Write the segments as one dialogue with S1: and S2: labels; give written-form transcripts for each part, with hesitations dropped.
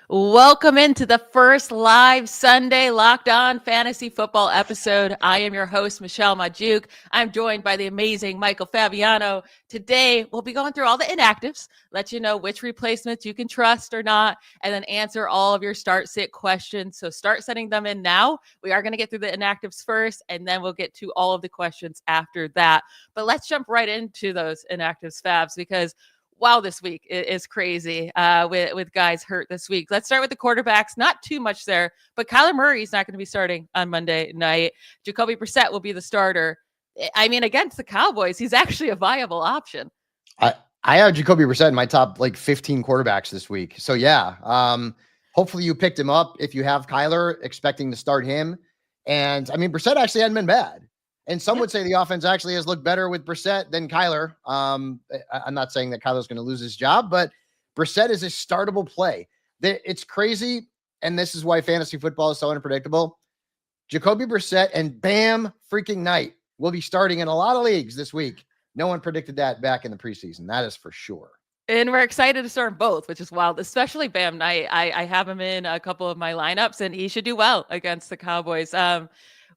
S1: Welcome into the first live Sunday Locked On Fantasy Football episode. I am your host, Michelle Majuk. I'm joined by the amazing Michael Fabiano. Today, we'll be going through all the inactives, let you know which replacements you can trust or not, and then answer all of your start-sit questions. So start sending them in now. We are going to get through the inactives first, and then we'll get to all of the questions after that. But let's jump right into those inactives, Fabs, because wow, this week is crazy with guys hurt this week. Let's start with the quarterbacks. Not too much there, but Kyler Murray is not going to be starting on Monday night. Jacoby Brissett will be the starter. I mean, against the Cowboys, he's actually a viable option.
S2: I have Jacoby Brissett in my top 15 quarterbacks this week. So yeah, hopefully you picked him up. If you have Kyler, expecting to start him, and I mean Brissett actually hadn't been bad. And some would say the offense actually has looked better with Brissett than Kyler. I'm not saying that Kyler's going to lose his job, but Brissett is a startable play. It's crazy, and this is why fantasy football is so unpredictable. Jacoby Brissett and Bam freaking Knight will be starting in a lot of leagues this week. No one predicted that back in the preseason. That is for sure.
S1: And we're excited to start both, which is wild, especially Bam Knight. I have him in a couple of my lineups, and he should do well against the Cowboys.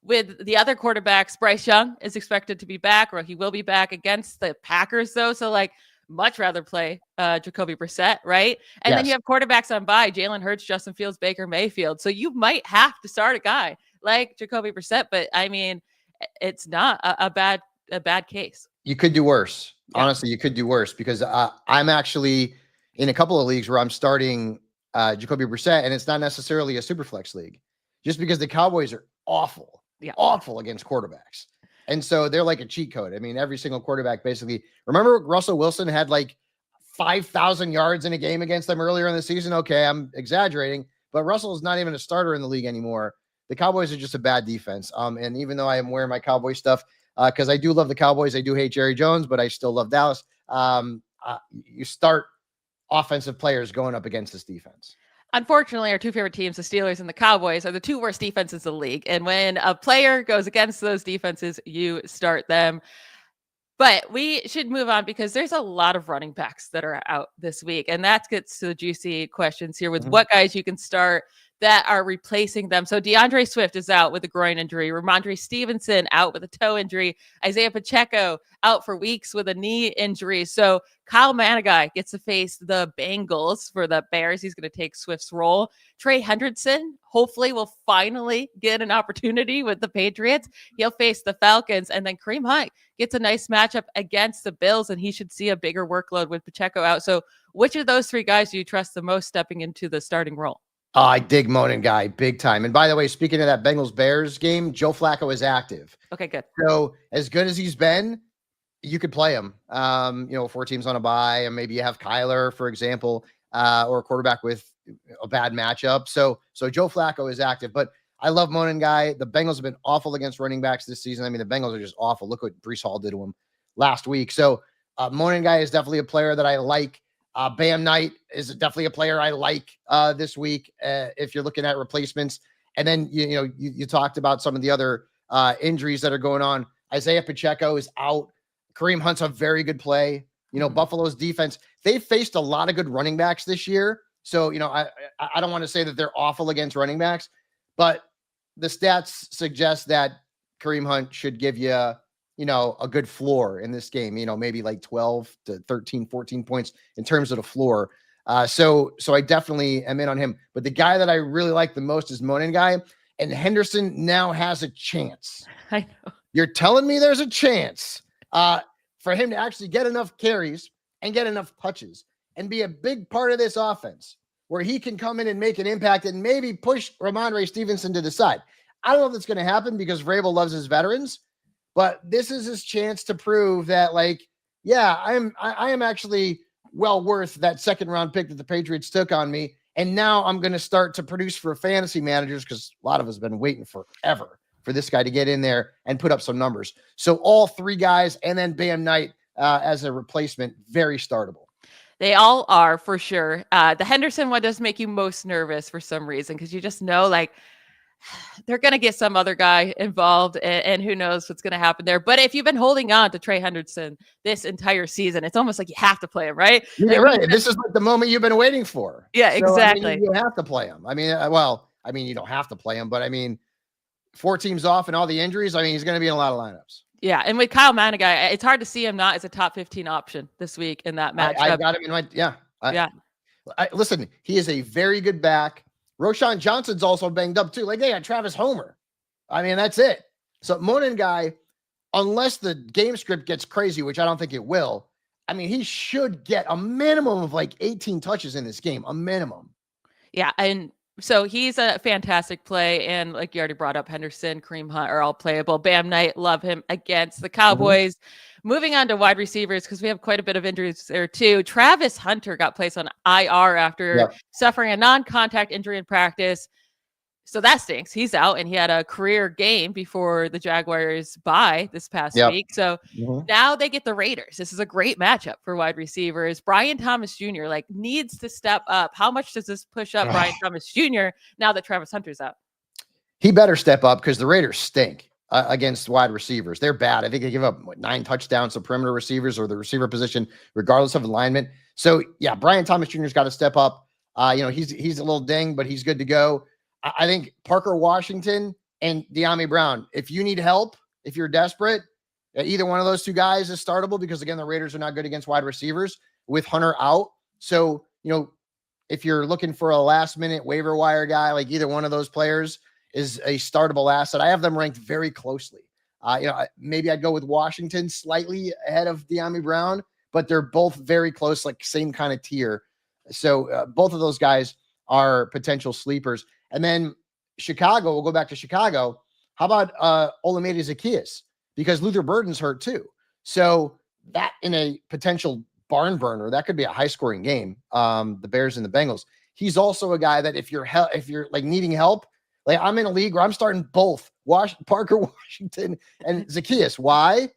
S1: With the other quarterbacks, Bryce Young is expected to be back, or he will be back against the Packers, though. So, much rather play Jacoby Brissett, right? And then you have quarterbacks on bye, Jalen Hurts, Justin Fields, Baker Mayfield. So you might have to start a guy like Jacoby Brissett, but I mean, it's not a bad case.
S2: You could do worse. Yeah. Honestly, you could do worse because I'm actually in a couple of leagues where I'm starting Jacoby Brissett, and it's not necessarily a super flex league, just because the Cowboys are awful. Awful against quarterbacks. And so they're like a cheat code. I mean, every single quarterback basically. Remember Russell Wilson had 5,000 yards in a game against them earlier in the season? Okay, I'm exaggerating, but Russell is not even a starter in the league anymore. The Cowboys are just a bad defense. And even though I am wearing my Cowboy stuff, because I do love the Cowboys, I do hate Jerry Jones, but I still love Dallas. You start offensive players going up against this defense.
S1: Unfortunately, our two favorite teams, the Steelers and the Cowboys, are the two worst defenses in the league. And when a player goes against those defenses, you start them. But we should move on because there's a lot of running backs that are out this week. And that gets to the juicy questions here with what guys you can start that are replacing them. So DeAndre Swift is out with a groin injury. Rhamondre Stevenson out with a toe injury. Isaiah Pacheco out for weeks with a knee injury. So Kyle Managai gets to face the Bengals for the Bears. He's going to take Swift's role. Trey Hendrickson hopefully will finally get an opportunity with the Patriots. He'll face the Falcons. And then Kareem Hunt gets a nice matchup against the Bills, and he should see a bigger workload with Pacheco out. So which of those three guys do you trust the most stepping into the starting role?
S2: I dig Monin guy big time. And by the way, speaking of that Bengals-Bears game, Joe Flacco is active.
S1: Okay, good.
S2: So as good as he's been, you could play him. 4 teams on a bye, and maybe you have Kyler, for example, or a quarterback with a bad matchup. So Joe Flacco is active. But I love Monin guy. The Bengals have been awful against running backs this season. I mean, the Bengals are just awful. Look what Breece Hall did to him last week. So Monin guy is definitely a player that I like. Bam Knight is definitely a player I like this week if you're looking at replacements. And then, you talked about some of the other injuries that are going on. Isaiah Pacheco is out. Kareem Hunt's a very good play. Buffalo's defense, they've faced a lot of good running backs this year. So, I don't want to say that they're awful against running backs, but the stats suggest that Kareem Hunt should give you a good floor in this game, maybe 12 to 13, 14 points in terms of the floor. So I definitely am in on him. But the guy that I really like the most is Monin guy, and Henderson now has a chance.
S1: I know.
S2: You're telling me there's a chance for him to actually get enough carries and get enough touches and be a big part of this offense where he can come in and make an impact and maybe push Rhamondre Stevenson to the side. I don't know if that's going to happen because Vrabel loves his veterans. But this is his chance to prove that, I am actually well worth that second round pick that the Patriots took on me. And now I'm going to start to produce for fantasy managers because a lot of us have been waiting forever for this guy to get in there and put up some numbers. So all 3 guys and then Bam Knight as a replacement, very startable.
S1: They all are for sure. The Henderson one does make you most nervous for some reason because you just know, they're going to get some other guy involved, and who knows what's going to happen there. But if you've been holding on to Trey Henderson this entire season, it's almost like you have to play him, right?
S2: Yeah, right. This is like the moment you've been waiting for.
S1: Yeah,
S2: So,
S1: exactly.
S2: I mean, you have to play him. I mean, you don't have to play him, but I mean, 4 teams off and all the injuries. I mean, he's going to be in a lot of lineups.
S1: Yeah, and with Kyle Managai, it's hard to see him not as a top 15 option this week in that matchup.
S2: I got him in my listen, he is a very good back. Roshan Johnson's also banged up too. Like they got Travis Homer. I mean, that's it. So Monengai, unless the game script gets crazy, which I don't think it will, I mean, he should get a minimum of like 18 touches in this game, a minimum.
S1: Yeah, and so he's a fantastic play. And like you already brought up, Henderson, Kareem Hunt are all playable. Bam Knight, love him against the Cowboys. Moving on to wide receivers, because we have quite a bit of injuries there too. Travis Hunter got placed on IR after suffering a non-contact injury in practice. So that stinks. He's out, and he had a career game before the Jaguars bye this past week. So now they get the Raiders. This is a great matchup for wide receivers. Brian Thomas Jr. needs to step up. How much does this push up Brian Thomas Jr. now that Travis Hunter's out?
S2: He better step up because the Raiders stink against wide receivers. They're bad. I think they give up 9 touchdowns to perimeter receivers or the receiver position, regardless of alignment. So yeah, Brian Thomas Jr.'s got to step up. He's a little ding, but he's good to go. I think Parker Washington and De'Ami Brown, if you need help, if you're desperate, either one of those two guys is startable because, again, the Raiders are not good against wide receivers with Hunter out. So, if you're looking for a last-minute waiver wire guy, like either one of those players is a startable asset. I have them ranked very closely. Maybe I'd go with Washington slightly ahead of De'Ami Brown, but they're both very close, like same kind of tier. So both of those guys are potential sleepers. And then Chicago, we'll go back to Chicago. How about Olamide Zaccheaus? Because Luther Burden's hurt too. So that in a potential barn burner, that could be a high scoring game. The Bears and the Bengals. He's also a guy that if you're like needing help, like I'm in a league where I'm starting both Parker Washington and Zaccheaus. Why?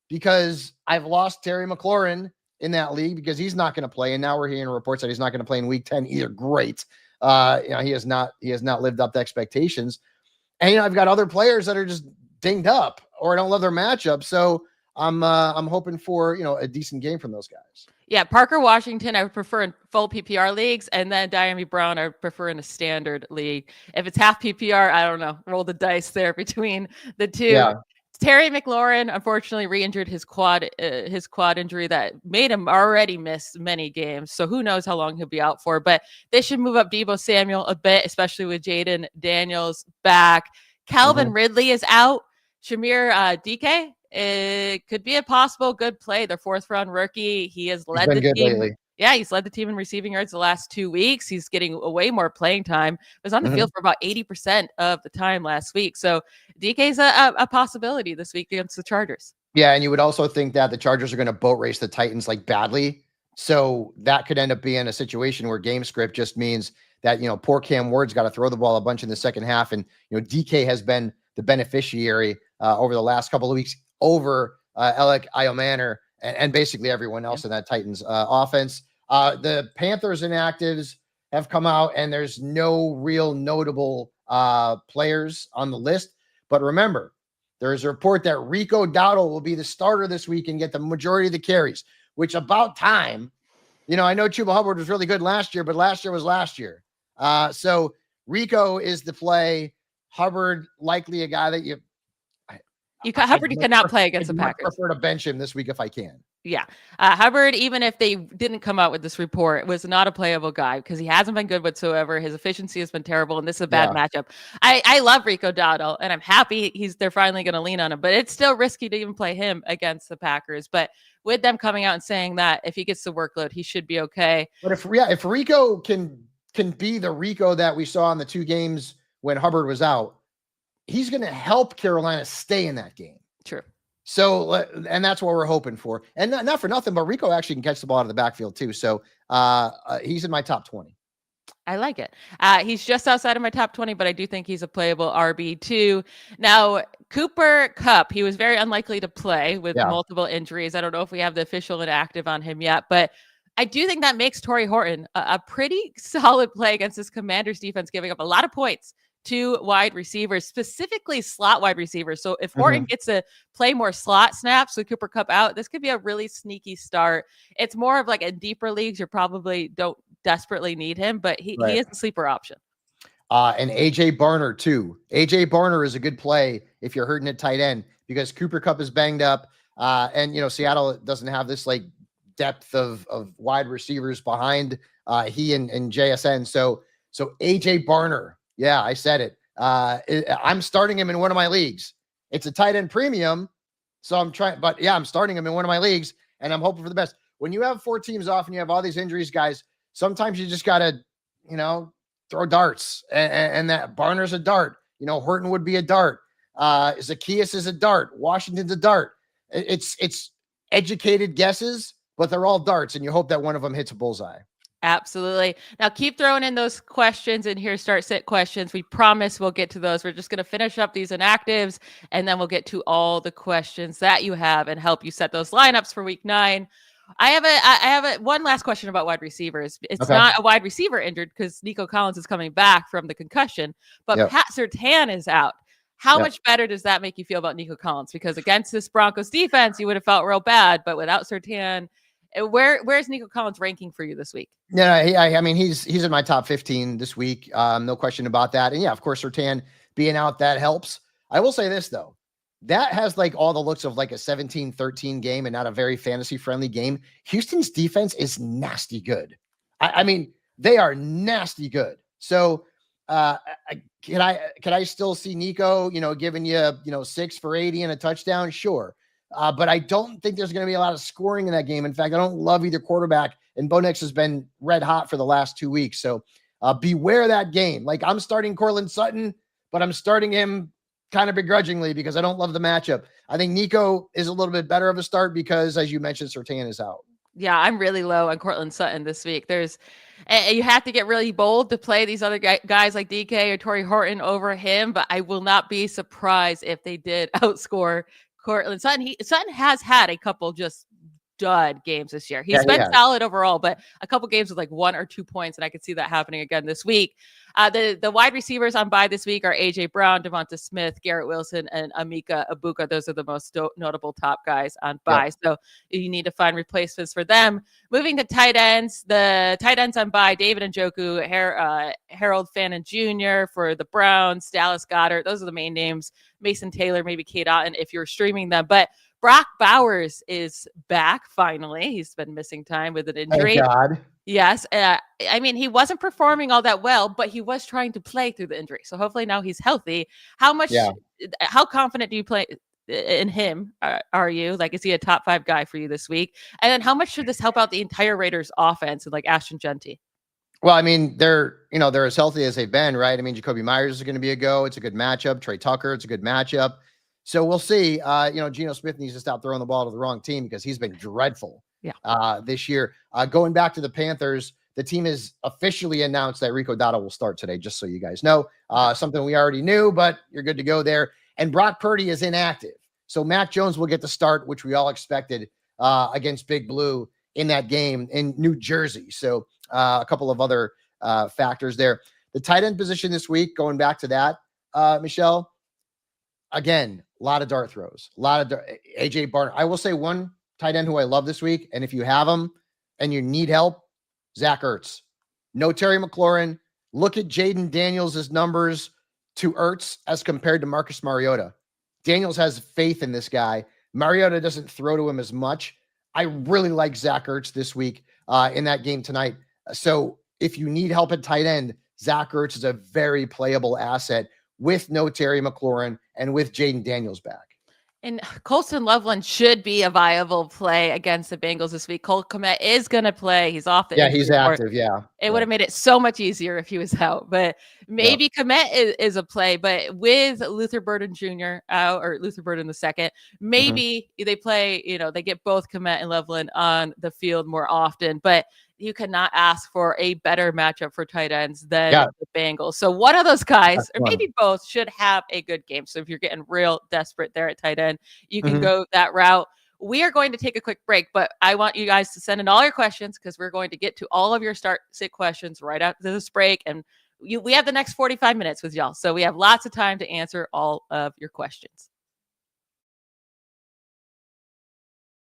S2: Because I've lost Terry McLaurin in that league because he's not going to play. And now we're hearing reports that he's not going to play in week 10 either. Great. He has not lived up to expectations. And I've got other players that are just dinged up or don't love their matchup. So I'm hoping for a decent game from those guys.
S1: Yeah, Parker Washington I would prefer in full PPR leagues, and then De'Ami Brown I would prefer in a standard league. If it's half PPR, I don't know, roll the dice there between the two. Yeah. Terry McLaurin unfortunately re-injured his quad injury that made him already miss many games. So who knows how long he'll be out for, but they should move up Deebo Samuel a bit, especially with Jaden Daniels back. Calvin Ridley is out. Shamir DK, it could be a possible good play. Their 4th round rookie. He has led the team lately. Yeah, he's led the team in receiving yards the last 2 weeks. He's getting way more playing time. He was on the field for about 80% of the time last week. So DK's a possibility this week against the Chargers.
S2: Yeah, and you would also think that the Chargers are going to boat race the Titans badly. So that could end up being a situation where game script just means that, poor Cam Ward's got to throw the ball a bunch in the second half. And, DK has been the beneficiary over the last couple of weeks over Alec Iomanner and basically everyone else in that Titans offense. The Panthers inactives have come out, and there's no real notable players on the list. But remember, there's a report that Rico Dowdle will be the starter this week and get the majority of the carries, which about time. I know Chuba Hubbard was really good last year, but last year was last year. So Rico is the play. Hubbard, likely a guy that
S1: Hubbard cannot play against the Packers.
S2: I prefer to bench him this week if I can.
S1: Yeah. Hubbard, even if they didn't come out with this report, was not a playable guy because he hasn't been good whatsoever. His efficiency has been terrible, and this is a bad matchup. I love Rico Dowdle, and I'm happy they're finally going to lean on him, but it's still risky to even play him against the Packers. But with them coming out and saying that if he gets the workload, he should be okay.
S2: But if Rico can be the Rico that we saw in the 2 games when Hubbard was out, he's going to help Carolina stay in that game.
S1: True.
S2: So, and that's what we're hoping for. And not for nothing, but Rico actually can catch the ball out of the backfield too. So he's in my top 20.
S1: I like it. He's just outside of my top 20, but I do think he's a playable RB2. Now, Cooper Kupp, he was very unlikely to play with multiple injuries. I don't know if we have the official inactive on him yet, but I do think that makes Torrey Horton a pretty solid play against this Commanders defense, giving up a lot of points 2 wide receivers, specifically slot wide receivers. So if Horton gets to play more slot snaps with Cooper Kupp out, this could be a really sneaky start. It's more of like in deeper leagues, you probably don't desperately need him, but he is a sleeper option.
S2: And AJ Barner too. AJ Barner is a good play if you're hurting at tight end because Cooper Kupp is banged up. And Seattle doesn't have this like depth of wide receivers behind he and JSN. So AJ Barner. Yeah, I said it. I'm starting him in one of my leagues. It's a tight end premium. So I'm starting him in one of my leagues and I'm hoping for the best. When you have 4 teams off and you have all these injuries, guys, sometimes you just got to, throw darts, and that Barner's a dart. Horton would be a dart. Zacchaeus is a dart. Washington's a dart. It's educated guesses, but they're all darts, and you hope that one of them hits a bullseye.
S1: Absolutely. Now keep throwing in those questions in here, start sit questions. We promise we'll get to those. We're just going to finish up these inactives, and then we'll get to all the questions that you have and help you set those lineups for week 9. I have one last question about wide receivers. It's not a wide receiver injured because Nico Collins is coming back from the concussion, but Pat Surtain is out. How much better does that make you feel about Nico Collins? Because against this Broncos defense, you would have felt real bad, but without Surtain, where's Nico Collins ranking for you this week?
S2: Yeah, I mean, he's in my top 15 this week. No question about that. And yeah, of course, Surtain being out, that helps. I will say this though. That has like all the looks of like a 17-13 game and not a very fantasy friendly game. Houston's defense is nasty good. I mean, they are nasty good. So can I still see Nico, giving you, 6 for 80 and a touchdown? Sure. But I don't think there's going to be a lot of scoring in that game. In fact, I don't love either quarterback, and Bo Nix has been red hot for the last 2 weeks. So beware that game. Like I'm starting Courtland Sutton, but I'm starting him kind of begrudgingly because I don't love the matchup. I think Nico is a little bit better of a start because, as you mentioned, Surtain is out.
S1: Yeah, I'm really low on Courtland Sutton this week. You have to get really bold to play these other guys like DK or Torrey Horton over him, but I will not be surprised if they did outscore Courtland Sutton. Sutton has had a couple just dud games this year. He's been solid overall, but a couple games with like 1 or 2 points, and I could see that happening again this week. The wide receivers on bye this week are AJ Brown, Devonta Smith, Garrett Wilson, and Emeka Egbuka. Those are the most notable top guys on bye. So you need to find replacements for them. Moving to tight ends, the tight ends on bye: David Njoku, Harold Fannin Jr. for the Browns, Dallas Goedert. Those are the main names. Mason Taylor, maybe Cade Otton if you're streaming them, but Brock Bowers is back finally. He's been missing time with an injury.
S2: Thank God.
S1: Yes. I mean, he wasn't performing all that well, but he was trying to play through the injury. So hopefully now he's healthy. How confident do you play in him? Are you? Like, is he a top 5 guy for you this week? And then how much should this help out the entire Raiders offense with like Ashton Genty?
S2: Well, I mean, they're as healthy as they've been, right? I mean, Jacoby Myers is going to be a go. It's a good matchup. Trey Tucker, it's a good matchup. So we'll see. Geno Smith needs to stop throwing the ball to the wrong team because he's been dreadful this year. Going back to the Panthers, the team has officially announced that Rico Dotto will start today, just so you guys know. Something we already knew, but you're good to go there. And Brock Purdy is inactive. So Mac Jones will get the start, which we all expected against Big Blue in that game in New Jersey. So a couple of other factors there. The tight end position this week, going back to that, Michelle, again, a lot of dart throws, AJ Barner. I will say one tight end who I love this week, and if you have him and you need help, Zach Ertz. No Terry McLaurin. Look at Jaden Daniels' numbers to Ertz as compared to Marcus Mariota. Daniels has faith in this guy. Mariota doesn't throw to him as much. I really like Zach Ertz this week in that game tonight. So if you need help at tight end, Zach Ertz is a very playable asset with no Terry McLaurin and with Jaden Daniels back.
S1: And Colston Loveland should be a viable play against the Bengals this week. Cole Kmet is going to play. He's off the
S2: he's active. Yeah.
S1: It would have made it so much easier if he was out, but maybe Kmet is a play, but with Luther Burden Jr. out, or Luther Burden II, maybe they play, they get both Kmet and Loveland on the field more often, but you cannot ask for a better matchup for tight ends than the Bengals. So one of those guys, or maybe both, should have a good game. So if you're getting real desperate there at tight end, you can go that route. We are going to take a quick break, but I want you guys to send in all your questions because we're going to get to all of your start sit questions right after this break. And we have the next 45 minutes with y'all. So we have lots of time to answer all of your questions.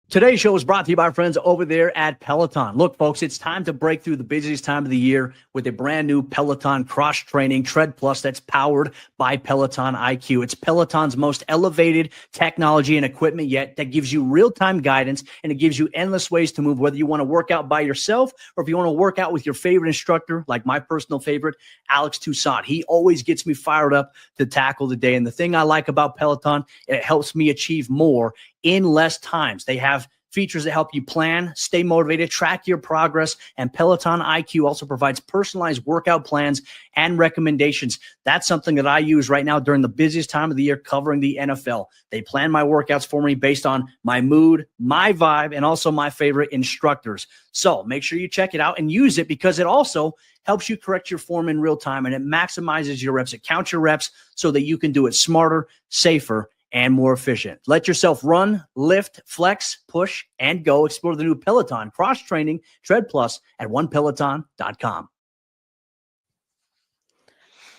S3: Today's show is brought to you by our friends over there at Peloton. Look, folks, it's time to break through the busiest time of the year with a brand new Peloton cross-training Tread Plus that's powered by Peloton IQ. It's Peloton's most elevated technology and equipment yet that gives you real-time guidance, and it gives you endless ways to move, whether you want to work out by yourself or if you want to work out with your favorite instructor, like my personal favorite, Alex Toussaint. He always gets me fired up to tackle the day. And the thing I like about Peloton, it helps me achieve more in less times. They have features that help you plan, stay motivated, track your progress, and Peloton IQ also provides personalized workout plans and recommendations. That's something that I use right now during the busiest time of the year covering the NFL. They plan my workouts for me based on my mood, my vibe, and also my favorite instructors. So make sure you check it out and use it, because it also helps you correct your form in real time, and it maximizes your reps. It counts your reps so that you can do it smarter, safer, and more efficient. Let yourself run, lift, flex, push, and go. Explore the new Peloton cross-training Tread Plus at onepeloton.com.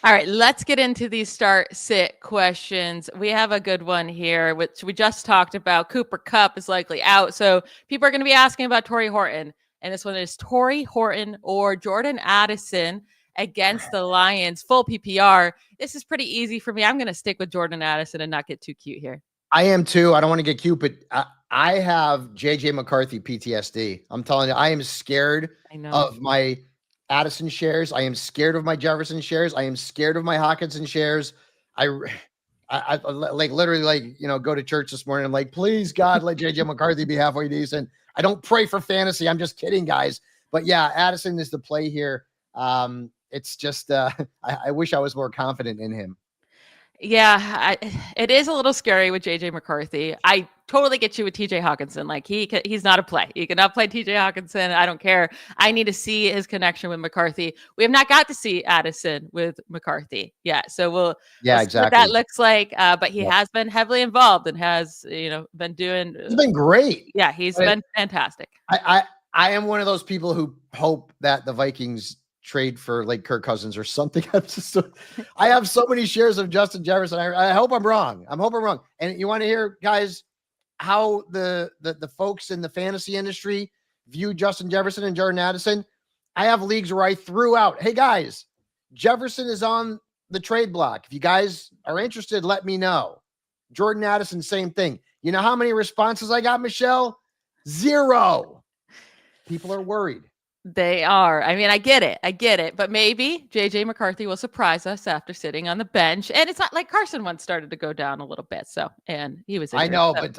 S1: All right, let's get into these start-sit questions. We have a good one here, which we just talked about. Cooper Kupp is likely out, so people are going to be asking about Torrey Horton. And this one is Torrey Horton or Jordan Addison against the Lions, full PPR. This is pretty easy for me. I'm going to stick with Jordan Addison and not get too cute here.
S2: I am too. I don't want to get cute, but I have JJ McCarthy PTSD. I'm telling you, I am scared of my Addison shares. I am scared of my Jefferson shares. I am scared of my Hockenson shares. I like literally, like, go to church this morning. I'm like, please God, let JJ McCarthy be halfway decent. I don't pray for fantasy. I'm just kidding, guys. But yeah, Addison is the play here. It's just, I wish I was more confident in him.
S1: Yeah, it is a little scary with JJ McCarthy. I totally get you with TJ Hockenson. Like he's not a play. You cannot play TJ Hockenson. I don't care. I need to see his connection with McCarthy. We have not got to see Addison with McCarthy yet. So we'll see what that looks like. But he has been heavily involved and has, been doing.
S2: He's been great.
S1: Yeah, he's been fantastic.
S2: I am one of those people who hope that the Vikings trade for like Kirk Cousins or something. I have so many shares of Justin Jefferson. I hope I'm wrong. And you want to hear, guys, how the folks in the fantasy industry view Justin Jefferson and Jordan Addison? I have leagues where I threw out, hey guys, Jefferson is on the trade block. If you guys are interested, let me know. Jordan Addison, same thing. You know how many responses I got, Michelle? 0. People are worried.
S1: They are. I mean, I get it. But maybe JJ McCarthy will surprise us after sitting on the bench. And it's not like Carson Wentz started to go down a little bit. So, and he was.
S2: I know, but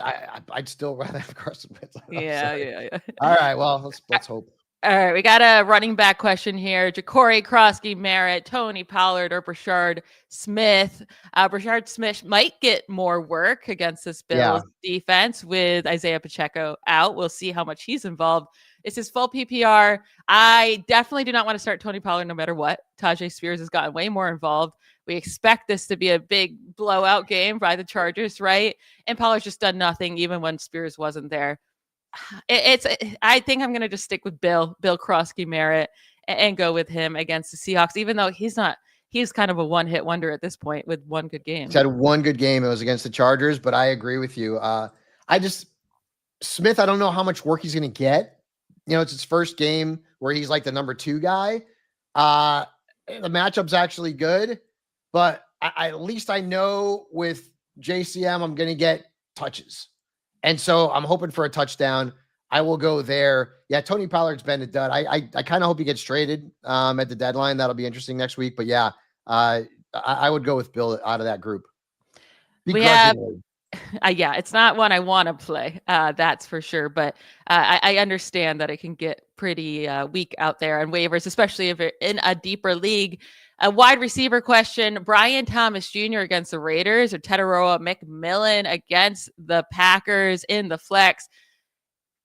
S2: I'd still rather have Carson Wentz.
S1: Yeah.
S2: All right. Well, let's hope.
S1: All right. We got a running back question here. Ja'Cory, Krosky, Merritt, Tony Pollard, or Brashard Smith. Brashard Smith might get more work against this Bills defense with Isaiah Pacheco out. We'll see how much he's involved. This is full PPR. I definitely do not want to start Tony Pollard no matter what. Tajay Spears has gotten way more involved. We expect this to be a big blowout game by the Chargers, right? And Pollard's just done nothing even when Spears wasn't there. I think I'm going to just stick with Bill Krosky Merritt and go with him against the Seahawks, even though he's kind of a one-hit wonder at this point with one good game.
S2: He's had one good game. It was against the Chargers, but I agree with you. Smith, I don't know how much work he's going to get. It's his first game where he's like the number 2 guy. The matchup's actually good, but at least I know with JCM, I'm going to get touches. And so I'm hoping for a touchdown. I will go there. Yeah, Tony Pollard's been a dud. I kind of hope he gets traded at the deadline. That'll be interesting next week. But yeah, I would go with Bill out of that group.
S1: Yeah, it's not one I want to play. That's for sure. But I understand that it can get pretty weak out there on waivers, especially if you're in a deeper league. A wide receiver question: Brian Thomas Jr. against the Raiders or Teteroa McMillan against the Packers in the flex?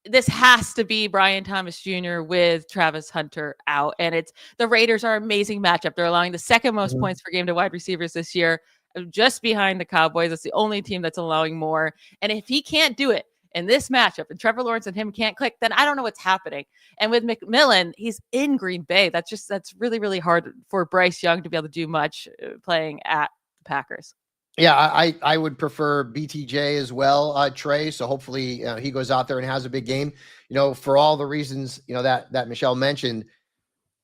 S1: This has to be Brian Thomas Jr. with Travis Hunter out. And the Raiders are an amazing matchup. They're allowing the second most points per game to wide receivers this year, just behind the Cowboys. That's the only team that's allowing more. And if he can't do it, in this matchup and Trevor Lawrence and him can't click, then I don't know what's happening. And with McMillan, he's in Green Bay. That's really, really hard for Bryce Young to be able to do much playing at the Packers.
S2: Yeah, I would prefer BTJ as well, Trey. So hopefully he goes out there and has a big game. For all the reasons that Michelle mentioned.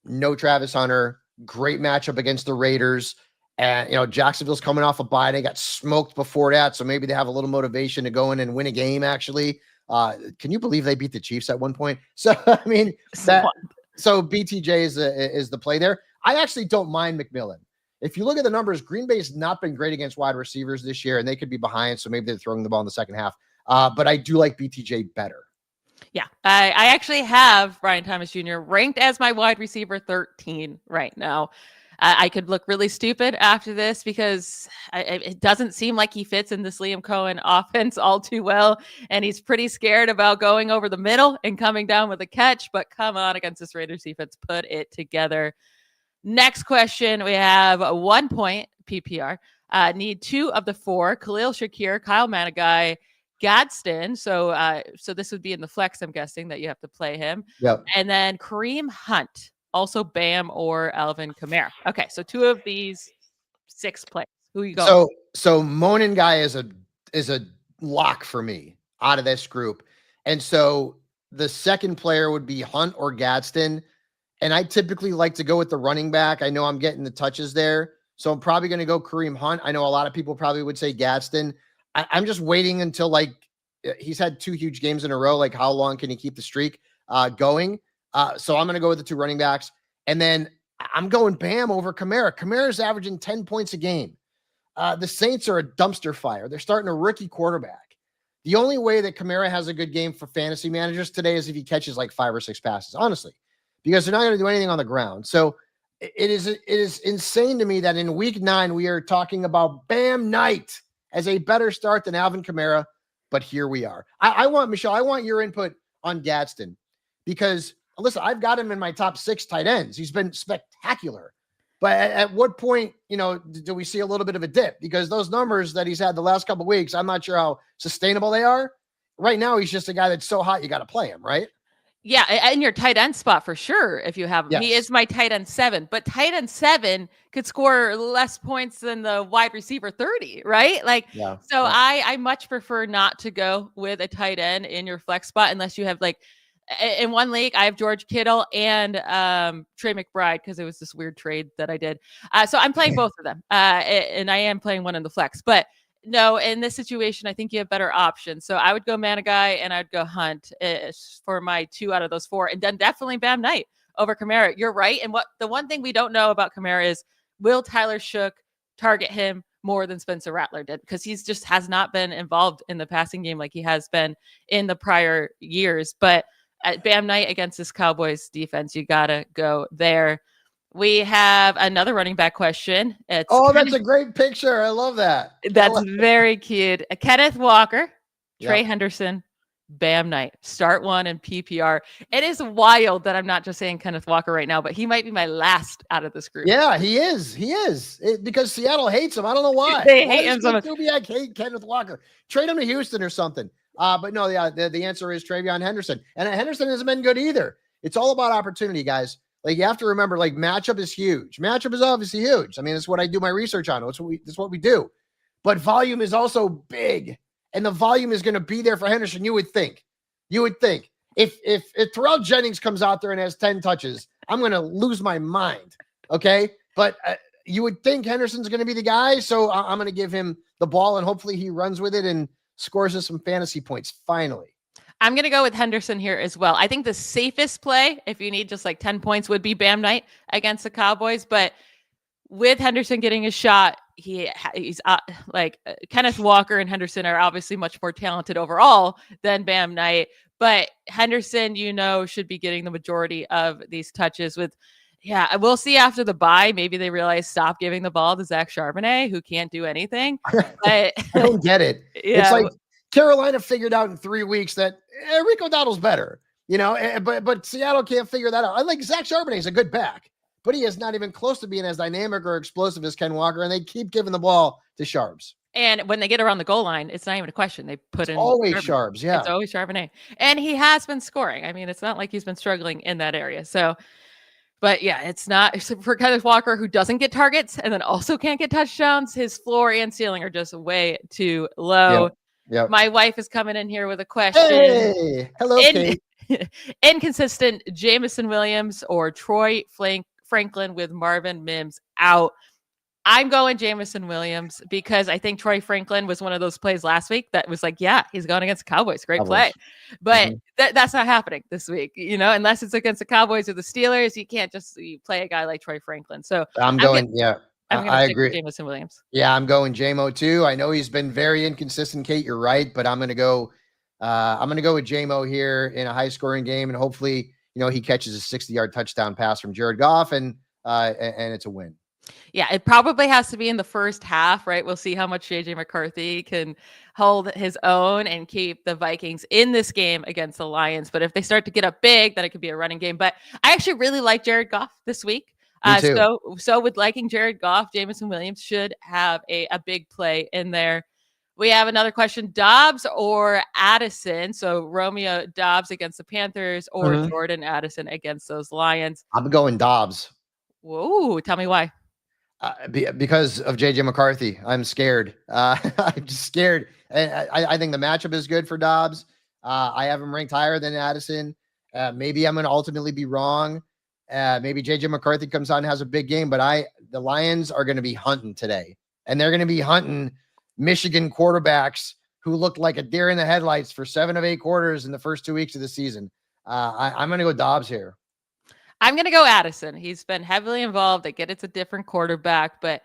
S2: No Travis Hunter, great matchup against the Raiders, and Jacksonville's coming off a bye. They got smoked before that, so maybe they have a little motivation to go in and win a game. Actually, can you believe they beat the Chiefs at one point? So I mean, so BTJ is the play there. I actually don't mind McMillan. If you look at the numbers, Green Bay's not been great against wide receivers this year, and they could be behind, so maybe they're throwing the ball in the second half. But I do like BTJ better.
S1: Yeah, I actually have Brian Thomas Jr. ranked as my wide receiver 13 right now. I could look really stupid after this because it doesn't seem like he fits in this Liam Cohen offense all too well. And he's pretty scared about going over the middle and coming down with a catch. But come on, against this Raiders defense, put it together. Next question. We have a 1 point PPR. Need 2 of the 4. Khalil Shakir, Kyle Managai, Gadsden. So this would be in the flex, I'm guessing, that you have to play him.
S2: Yep.
S1: And then Kareem Hunt, also Bam or Alvin Kamara. Okay, so 2 of these 6 players. Who you going?
S2: So Monin guy is a lock for me out of this group. And so the second player would be Hunt or Gadsden. And I typically like to go with the running back. I know I'm getting the touches there. So I'm probably going to go Kareem Hunt. I know a lot of people probably would say Gadsden. I'm just waiting until he's had 2 huge games in a row. Like, how long can he keep the streak going? So I'm going to go with the 2 running backs. And then I'm going Bam over Kamara. Kamara's averaging 10 points a game. The Saints are a dumpster fire. They're starting a rookie quarterback. The only way that Kamara has a good game for fantasy managers today is if he catches like 5 or 6 passes, honestly, because they're not going to do anything on the ground. So it is insane to me that in week 9, we are talking about Bam Knight as a better start than Alvin Kamara. But here we are. I want, Michelle, I want your input on Gadsden because, listen, I've got him in my top 6 tight ends. He's been spectacular. But at what point, do we see a little bit of a dip? Because those numbers that he's had the last couple of weeks, I'm not sure how sustainable they are. Right now, he's just a guy that's so hot, you got to play him, right?
S1: Yeah, in your tight end spot for sure, if you have him.
S2: Yes.
S1: He is my tight end 7, but tight end 7 could score less points than the wide receiver 30, right? I much prefer not to go with a tight end in your flex spot unless you have in one league, I have George Kittle and Trey McBride because it was this weird trade that I did. So I'm playing both of them, and I am playing one in the flex. But no, in this situation, I think you have better options. So I would go Managai and I'd go Hunt for my 2 out of those 4, and then definitely Bam Knight over Kamara. You're right. And the one thing we don't know about Kamara is, will Tyler Shough target him more than Spencer Rattler did? Because he's just has not been involved in the passing game like he has been in the prior years. But at Bam Knight against this Cowboys defense, you got to go there. We have another running back question.
S2: That's a great picture. I love that.
S1: That's very cute. Kenneth Walker, Trey Henderson, Bam Knight. Start 1 in PPR. It is wild that I'm not just saying Kenneth Walker right now, but he might be my last out of this group.
S2: Yeah, he is. He is. Because Seattle hates him. I don't know why.
S1: They hate him so much.
S2: I hate Kenneth Walker. Trade him to Houston or something. But no, the answer is Travion Henderson. And Henderson hasn't been good either. It's all about opportunity, guys. You have to remember, matchup is huge. Matchup is obviously huge. I mean, it's what I do my research on. It's what we do. But volume is also big. And the volume is going to be there for Henderson. You would think. If Terrell Jennings comes out there and has 10 touches, I'm going to lose my mind. Okay? But you would think Henderson's going to be the guy. So I'm going to give him the ball, and hopefully he runs with it and scores us some fantasy points finally.
S1: I'm going to go with Henderson here as well. I think the safest play, if you need just 10 points, would be Bam Knight against the Cowboys. But with Henderson getting a shot, he's Kenneth Walker and Henderson are obviously much more talented overall than Bam Knight. But Henderson, should be getting the majority of these touches with. Yeah, we'll see after the bye. Maybe they realize stop giving the ball to Zach Charbonnet, who can't do anything. But
S2: I don't get it.
S1: Yeah.
S2: It's like Carolina figured out in 3 weeks that Rico Dowdle's better, but Seattle can't figure that out. I like Zach Charbonnet is a good back, but he is not even close to being as dynamic or explosive as Ken Walker, and they keep giving the ball to Sharps.
S1: And when they get around the goal line, it's not even a question. They put in
S2: Always
S1: Charbonnet.
S2: Sharps. Yeah.
S1: It's always Charbonnet. And he has been scoring. I mean, it's not like he's been struggling in that area. So, but yeah, it's not for Kenneth Walker, who doesn't get targets and then also can't get touchdowns. His floor and ceiling are just way too low.
S2: Yep. Yep.
S1: My wife is coming in here with a question.
S2: Hey, hello, Kate.
S1: Inconsistent Jameson Williams or Troy Franklin with Marvin Mims out. I'm going Jameson Williams because I think Troy Franklin was one of those plays last week that was like, yeah, he's going against the Cowboys. Great play. But that's not happening this week, unless it's against the Cowboys or the Steelers. You can't just play a guy like Troy Franklin. So
S2: I'm going, I agree.
S1: Jameson Williams.
S2: Yeah, I'm going JMO too. I know he's been very inconsistent, Kate. You're right, but I'm going to go with JMO here in a high scoring game. And hopefully, he catches a 60-yard touchdown pass from Jared Goff and it's a win.
S1: Yeah, it probably has to be in the first half, right? We'll see how much JJ McCarthy can hold his own and keep the Vikings in this game against the Lions. But if they start to get up big, then it could be a running game. But I actually really like Jared Goff this week.
S2: Me too.
S1: So with liking Jared Goff, Jameson Williams should have a big play in there. We have another question, Dobbs or Addison. So Romeo Dobbs against the Panthers or Jordan Addison against those Lions.
S2: I'm going Dobbs.
S1: Whoa, tell me why.
S2: Because of JJ McCarthy. I'm scared. I'm just scared. I think the matchup is good for Dobbs. I have him ranked higher than Addison. Maybe I'm going to ultimately be wrong. Maybe JJ McCarthy comes on and has a big game, but the Lions are going to be hunting today, and they're going to be hunting Michigan quarterbacks who looked like a deer in the headlights for 7 of 8 quarters in the first 2 weeks of the season. I'm going to go Dobbs here.
S1: I'm going to go Addison. He's been heavily involved. I get it's a different quarterback, but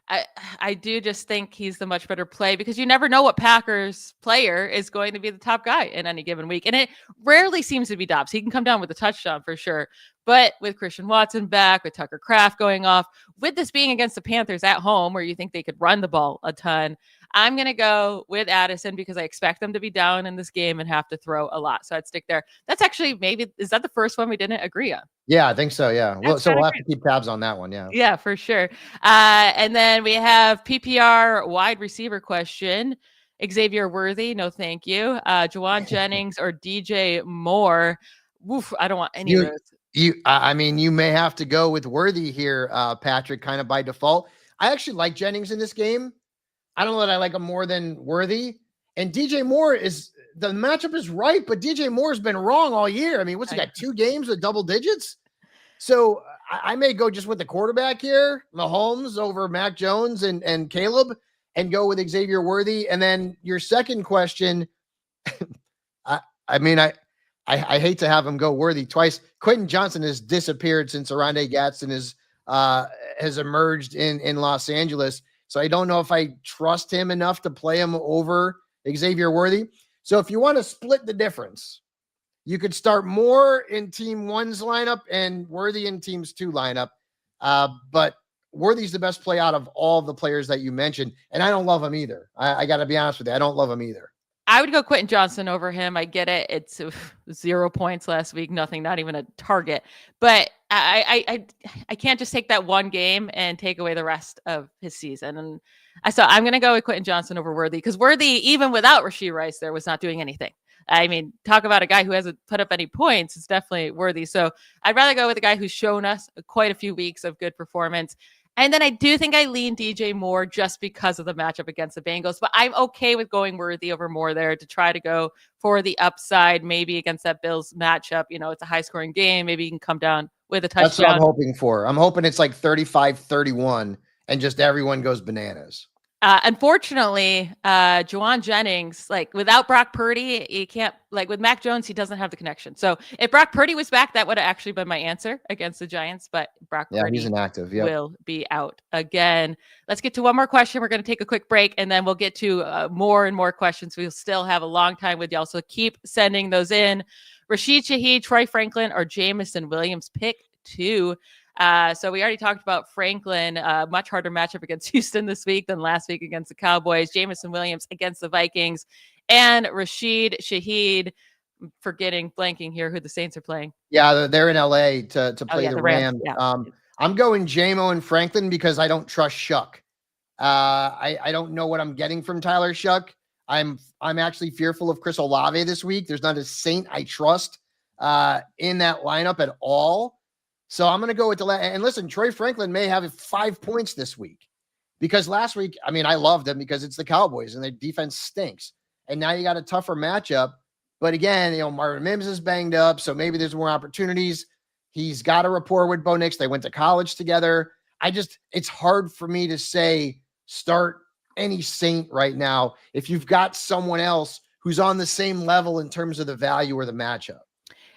S1: I do just think he's the much better play because you never know what Packers player is going to be the top guy in any given week. And it rarely seems to be Dobbs. He can come down with a touchdown for sure. But with Christian Watson back, with Tucker Kraft going off, with this being against the Panthers at home where you think they could run the ball a ton, I'm going to go with Addison because I expect them to be down in this game and have to throw a lot. So I'd stick there. That's actually is that the first one we didn't agree on?
S2: Yeah, I think so. Yeah. Well, so we'll have to keep tabs on that one. Yeah.
S1: Yeah, for sure. And then we have PPR wide receiver question. Xavier Worthy. No, thank you. Juwan Jennings or DJ Moore. Oof, I don't want any of those.
S2: You may have to go with Worthy here, Patrick, kind of by default. I actually like Jennings in this game. I don't know that I like him more than Worthy. And DJ Moore the matchup is right, but DJ Moore's been wrong all year. I mean, what's he got 2 games with double digits? So I may go just with the quarterback here, Mahomes over Mac Jones and Caleb, and go with Xavier Worthy. And then your second question, I hate to have him go Worthy twice. Quentin Johnson has disappeared since Oronde Gadsden has emerged in Los Angeles. So I don't know if I trust him enough to play him over Xavier Worthy. So if you want to split the difference, you could start Moore in team 1's lineup and Worthy in team's 2 lineup. But Worthy's the best play out of all the players that you mentioned. And I don't love him either. I got to be honest with you. I don't love him either.
S1: I would go Quentin Johnson over him. I get it. It's 0 points last week. Nothing, not even a target. But I can't just take that one game and take away the rest of his season. And I'm going to go with Quentin Johnson over Worthy because Worthy, even without Rashee Rice there, was not doing anything. I mean, talk about a guy who hasn't put up any points. It's definitely Worthy. So I'd rather go with a guy who's shown us quite a few weeks of good performance. And then I do think I lean DJ Moore just because of the matchup against the Bengals, but I'm okay with going Worthy over Moore there to try to go for the upside, maybe against that Bills matchup. It's a high scoring game. Maybe you can come down with a touchdown.
S2: That's what I'm hoping for. I'm hoping it's like 35-31 and just everyone goes bananas.
S1: Unfortunately, Juwan Jennings, without Brock Purdy, you can't, with Mac Jones, he doesn't have the connection. So if Brock Purdy was back, that would have actually been my answer against the Giants, but Brock Purdy
S2: he's inactive.
S1: Will be out again. Let's get to one more question. We're going to take a quick break and then we'll get to more and more questions. We'll still have a long time with y'all. So keep sending those in. Rashid Shaheed, Troy Franklin, or Jameson Williams, pick 2. So we already talked about Franklin, much harder matchup against Houston this week than last week against the Cowboys. Jameson Williams against the Vikings, and Rashid Shaheed. Blanking here who the Saints are playing.
S2: Yeah, they're in LA to play the Rams.
S1: Yeah.
S2: I'm going JMO and Franklin because I don't trust Shuck. I don't know what I'm getting from Tyler Shuck. I'm actually fearful of Chris Olave this week. There's not a Saint I trust in that lineup at all. So I'm going to go with and listen, Troy Franklin may have 5 points this week because last week, I mean, I loved him because it's the Cowboys and their defense stinks. And now you got a tougher matchup. But again, Marvin Mims is banged up, so maybe there's more opportunities. He's got a rapport with Bo Nix. They went to college together. It's hard for me to say start any Saint right now if you've got someone else who's on the same level in terms of the value or the matchup.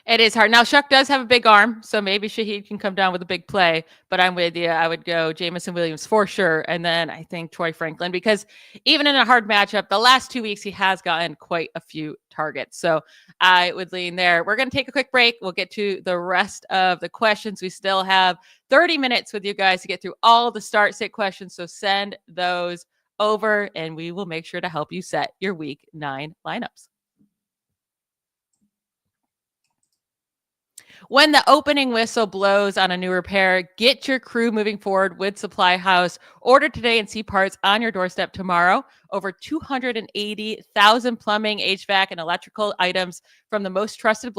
S1: It is hard. Now, Shuck does have a big arm, so maybe Shaheed can come down with a big play, but I'm with you. I would go Jameson Williams for sure, and then I think Troy Franklin, because even in a hard matchup, the last 2 weeks, he has gotten quite a few targets. So I would lean there. We're going to take a quick break. We'll get to the rest of the questions. We still have 30 minutes with you guys to get through all the start-sit questions, so send those over, and we will make sure to help you set your Week 9 lineups. When the opening whistle blows on a new repair, get your crew moving forward with Supply House. Order today and see parts on your doorstep tomorrow. Over 280,000 plumbing, HVAC, and electrical items from the most trusted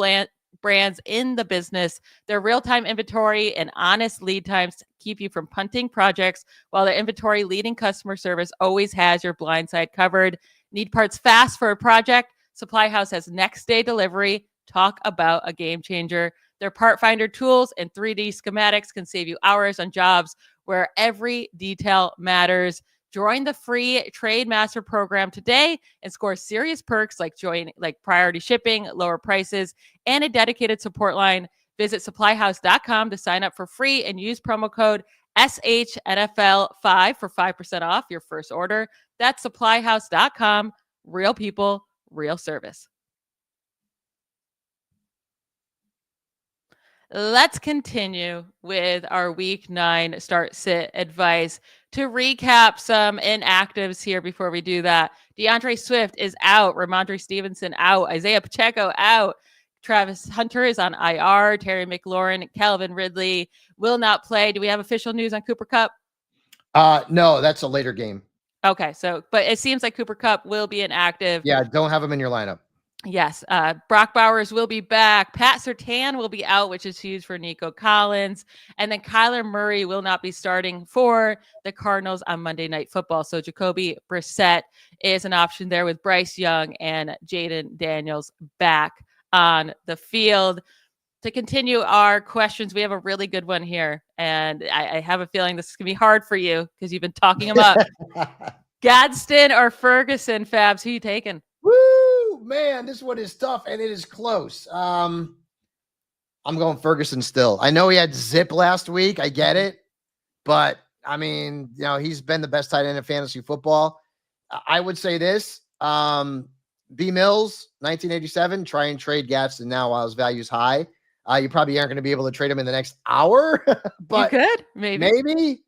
S1: brands in the business. Their real-time inventory and honest lead times keep you from punting projects, while their inventory leading customer service always has your blind side covered. Need parts fast for a project? Supply House has next-day delivery. Talk about a game changer. Their part finder tools and 3D schematics can save you hours on jobs where every detail matters. Join the free Trade Master program today and score serious perks like priority shipping, lower prices, and a dedicated support line. Visit supplyhouse.com to sign up for free and use promo code SHNFL5 for 5% off your first order. That's supplyhouse.com. Real people, real service. Let's continue with our Week 9 start-sit advice. To recap some inactives here before we do that, DeAndre Swift is out. Ramondre Stevenson out. Isaiah Pacheco out. Travis Hunter is on IR. Terry McLaurin, Calvin Ridley will not play. Do we have official news on Cooper Kupp?
S2: No, that's a later game.
S1: Okay, but it seems like Cooper Kupp will be inactive.
S2: Yeah, don't have him in your lineup.
S1: Yes. Brock Bowers will be back. Pat Surtain will be out, which is huge for Nico Collins. And then Kyler Murray will not be starting for the Cardinals on Monday Night Football. So Jacoby Brissett is an option there with Bryce Young and Jaden Daniels back on the field. To continue our questions, we have a really good one here. And I have a feeling this is going to be hard for you because you've been talking him up. Gadsden or Ferguson, Fabs, who you taking?
S2: Woo, man, this one is tough and it is close. I'm going Ferguson still. I know he had zip last week. I get it. But I mean, he's been the best tight end in fantasy football. I would say this, B Mills, 1987, try and trade Gadsden now while his value is high. You probably aren't going to be able to trade him in the next hour, but
S1: you could maybe.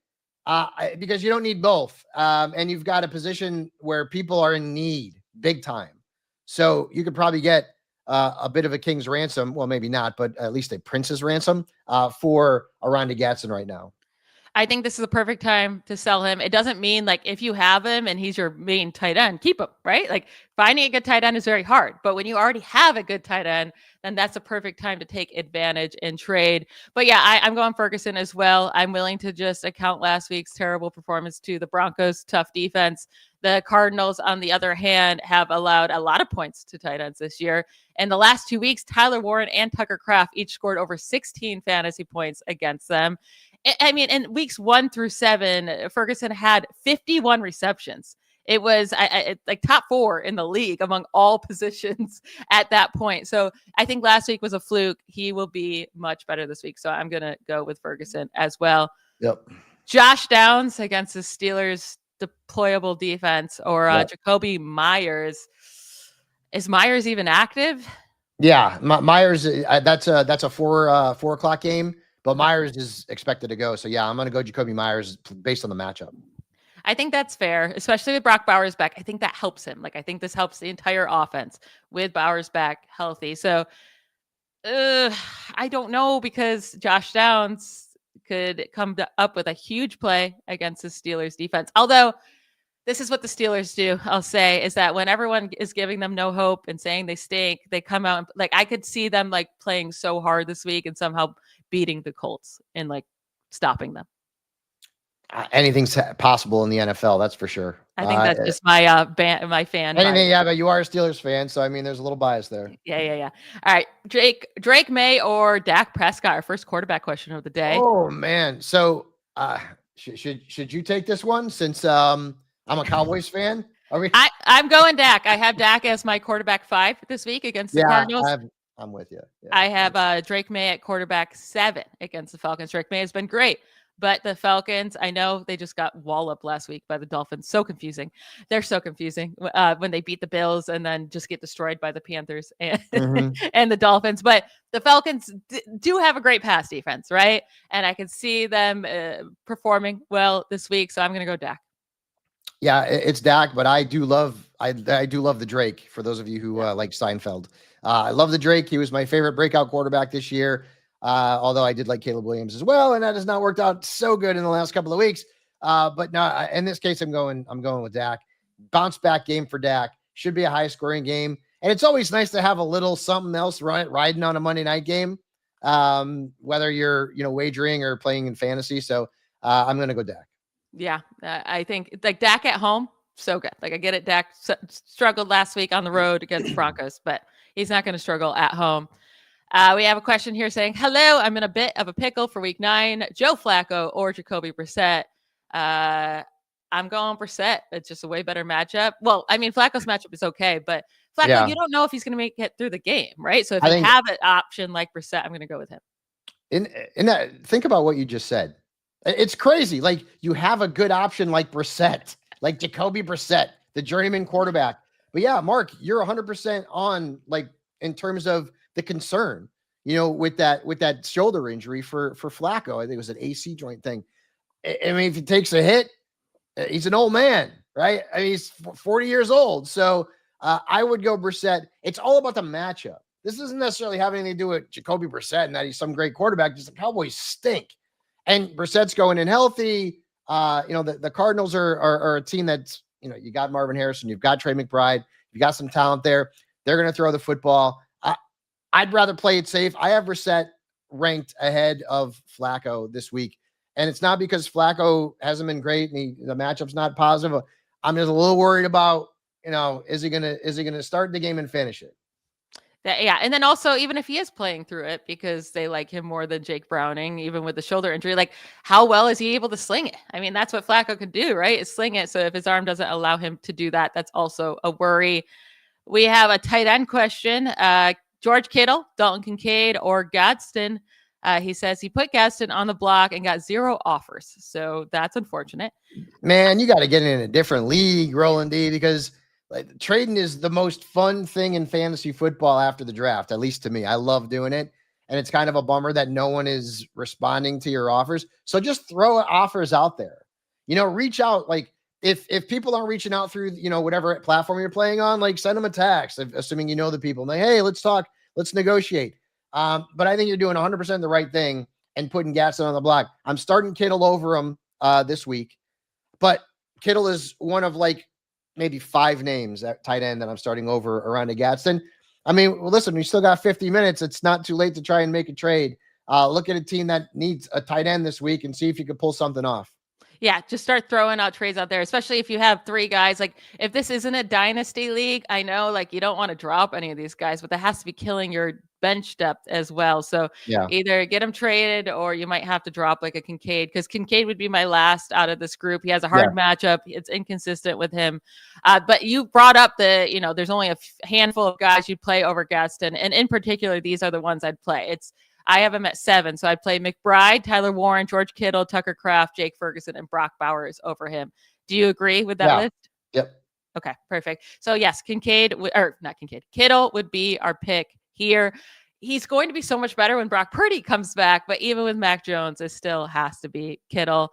S2: Because you don't need both. And you've got a position where people are in need big time. So you could probably get a bit of a king's ransom. Well, maybe not, but at least a prince's ransom for Oronde Gadsden right now.
S1: I think this is a perfect time to sell him. It doesn't mean like if you have him and he's your main tight end, keep him, right? Like finding a good tight end is very hard, but when you already have a good tight end, then that's a perfect time to take advantage and trade. But yeah, I'm going Ferguson as well. I'm willing to just account last week's terrible performance to the Broncos' tough defense. The Cardinals, on the other hand, have allowed a lot of points to tight ends this year. And the last 2 weeks, Tyler Warren and Tucker Kraft each scored over 16 fantasy points against them. I mean, in weeks 1 through 7, Ferguson had 51 receptions. It was like top 4 in the league among all positions at that point. So I think last week was a fluke. He will be much better this week. So I'm going to go with Ferguson as well.
S2: Yep.
S1: Josh Downs against the Steelers' deployable defense, or Jacoby Myers. Is Myers even active?
S2: Yeah, Myers. That's a 4 o'clock game. But Myers is expected to go. So, yeah, I'm going to go Jacoby Myers based on the matchup.
S1: I think that's fair, especially with Brock Bowers back. I think that helps him. Like, I think this helps the entire offense with Bowers back healthy. So, I don't know, because Josh Downs could come up with a huge play against the Steelers defense. Although this is what the Steelers do, I'll say, is that when everyone is giving them no hope and saying they stink, they come out and, like, I could see them like playing so hard this week and somehow beating the Colts and like stopping them.
S2: Anything's possible in the NFL, that's for sure.
S1: I think that's just my my fan.
S2: Anything, yeah, but you are a Steelers fan, so I mean, there's a little bias there.
S1: Yeah. All right, Drake May or Dak Prescott? Our first quarterback question of the day.
S2: Oh man, so should you take this one since I'm a Cowboys fan?
S1: I'm going Dak. I have Dak as my quarterback 5 this week against the Cardinals.
S2: I'm with you. Yeah.
S1: I have Drake May at quarterback 7 against the Falcons. Drake May has been great, but the Falcons, I know they just got walloped last week by the Dolphins. So confusing. They're so confusing when they beat the Bills and then just get destroyed by the Panthers and, and the Dolphins. But the Falcons do have a great pass defense, right? And I can see them performing well this week. So I'm going to go Dak.
S2: Yeah, it's Dak, but I do love the Drake. For those of you who like Seinfeld, I love the Drake. He was my favorite breakout quarterback this year. Although I did like Caleb Williams as well, and that has not worked out so good in the last couple of weeks. But no, in this case, I'm going with Dak. Bounce back game for Dak. Should be a high scoring game, and it's always nice to have a little something else riding on a Monday night game, whether you're wagering or playing in fantasy. So I'm going to go Dak. Yeah,
S1: I think like Dak at home, so good. Like I get it. Dak struggled last week on the road against Broncos, but he's not going to struggle at home. We have a question here saying, hello, I'm in a bit of a pickle for week 9, Joe Flacco or Jacoby Brissett. I'm going Brissett. It's just a way better matchup. Well, I mean, Flacco's matchup is okay, but Flacco, you don't know if he's going to make it through the game, right? So if you have an option like Brissett, I'm going to go with him.
S2: In that, think about what you just said. It's crazy. Like you have a good option like Brissett, like Jacoby Brissett, the journeyman quarterback. But yeah, Mark, you're 100% on, like, in terms of the concern, with that shoulder injury for Flacco. I think it was an AC joint thing. I mean, if he takes a hit, he's an old man, right? I mean, he's 40 years old. So I would go Brissett. It's all about the matchup. This doesn't necessarily have anything to do with Jacoby Brissett and that he's some great quarterback. Just the Cowboys stink. And Brissett's going in healthy. The Cardinals are a team that's, you got Marvin Harrison, you've got Trey McBride, you got some talent there. They're going to throw the football. I'd rather play it safe. I have Brissett ranked ahead of Flacco this week. And it's not because Flacco hasn't been great and the matchup's not positive. I'm just a little worried about, is he gonna start the game and finish it?
S1: Yeah. And then also, even if he is playing through it because they like him more than Jake Browning, even with the shoulder injury, like how well is he able to sling it? I mean, that's what Flacco can do, right? Is sling it. So if his arm doesn't allow him to do that, that's also a worry. We have a tight end question. George Kittle, Dalton Kincaid, or Gadsden. He says he put Gadsden on the block and got 0 offers. So that's unfortunate.
S2: Man, you got to get in a different league, Roland D, because trading is the most fun thing in fantasy football after the draft, at least to me. I love doing it. And it's kind of a bummer that no one is responding to your offers. So just throw offers out there. Reach out. Like if people aren't reaching out through, whatever platform you're playing on, like send them a text, assuming the people. Like, hey, let's talk. Let's negotiate. But I think you're doing 100% the right thing and putting Gadsden on the block. I'm starting Kittle over him this week. But Kittle is one of maybe 5 names at tight end that I'm starting over around a Gadsden. I mean, listen, we still got 50 minutes. It's not too late to try and make a trade. Look at a team that needs a tight end this week and see if you can pull something off.
S1: Yeah, just start throwing out trades out there, especially if you have 3 guys. Like if this isn't a dynasty league, I know you don't want to drop any of these guys, but that has to be killing your bench depth as well. So either get him traded or you might have to drop like a Kincaid, because Kincaid would be my last out of this group. He has a hard matchup. It's inconsistent with him. But you brought up there's only a handful of guys you'd play over Gadsden. And in particular, these are the ones I'd play. I have him at 7. So I'd play McBride, Tyler Warren, George Kittle, Tucker Kraft, Jake Ferguson, and Brock Bowers over him. Do you agree with that list?
S2: Yep.
S1: Okay, perfect. So yes, Kittle would be our pick here. He's going to be so much better when Brock Purdy comes back, but even with Mac Jones, it still has to be Kittle.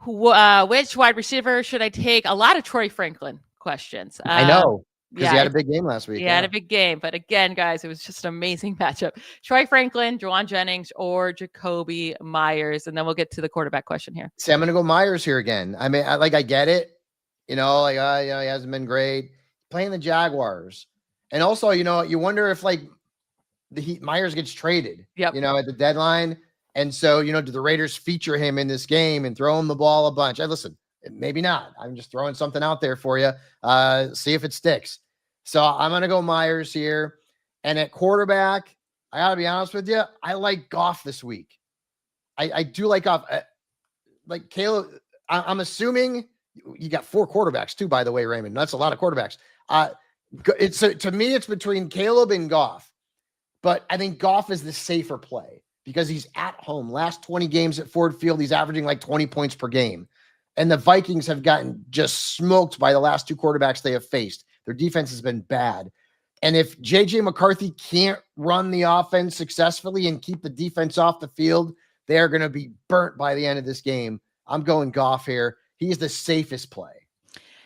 S1: Which wide receiver should I take? A lot of Troy Franklin questions.
S2: I know. because he had a big game last week.
S1: He had a big game. But again, guys, it was just an amazing matchup. Troy Franklin, Juwan Jennings, or Jakobi Meyers. And then we'll get to the quarterback question here.
S2: See, I'm going to go Meyers here again. I mean, I get it. You know, he hasn't been great playing the Jaguars. And also, you wonder if Meyers gets traded, at the deadline. And so, do the Raiders feature him in this game and throw him the ball a bunch? Listen, maybe not. I'm just throwing something out there for you. See if it sticks. So I'm going to go Meyers here. And at quarterback, I got to be honest with you, I like Goff this week. I do like Goff. Like Caleb, I'm assuming you got 4 quarterbacks too, by the way, Raymond. That's a lot of quarterbacks. To me, it's between Caleb and Goff. But I think Goff is the safer play because he's at home. Last 20 games at Ford Field, he's averaging like 20 points per game. And the Vikings have gotten just smoked by the last 2 quarterbacks they have faced. Their defense has been bad. And if JJ McCarthy can't run the offense successfully and keep the defense off the field, they are going to be burnt by the end of this game. I'm going Goff here. He's the safest play.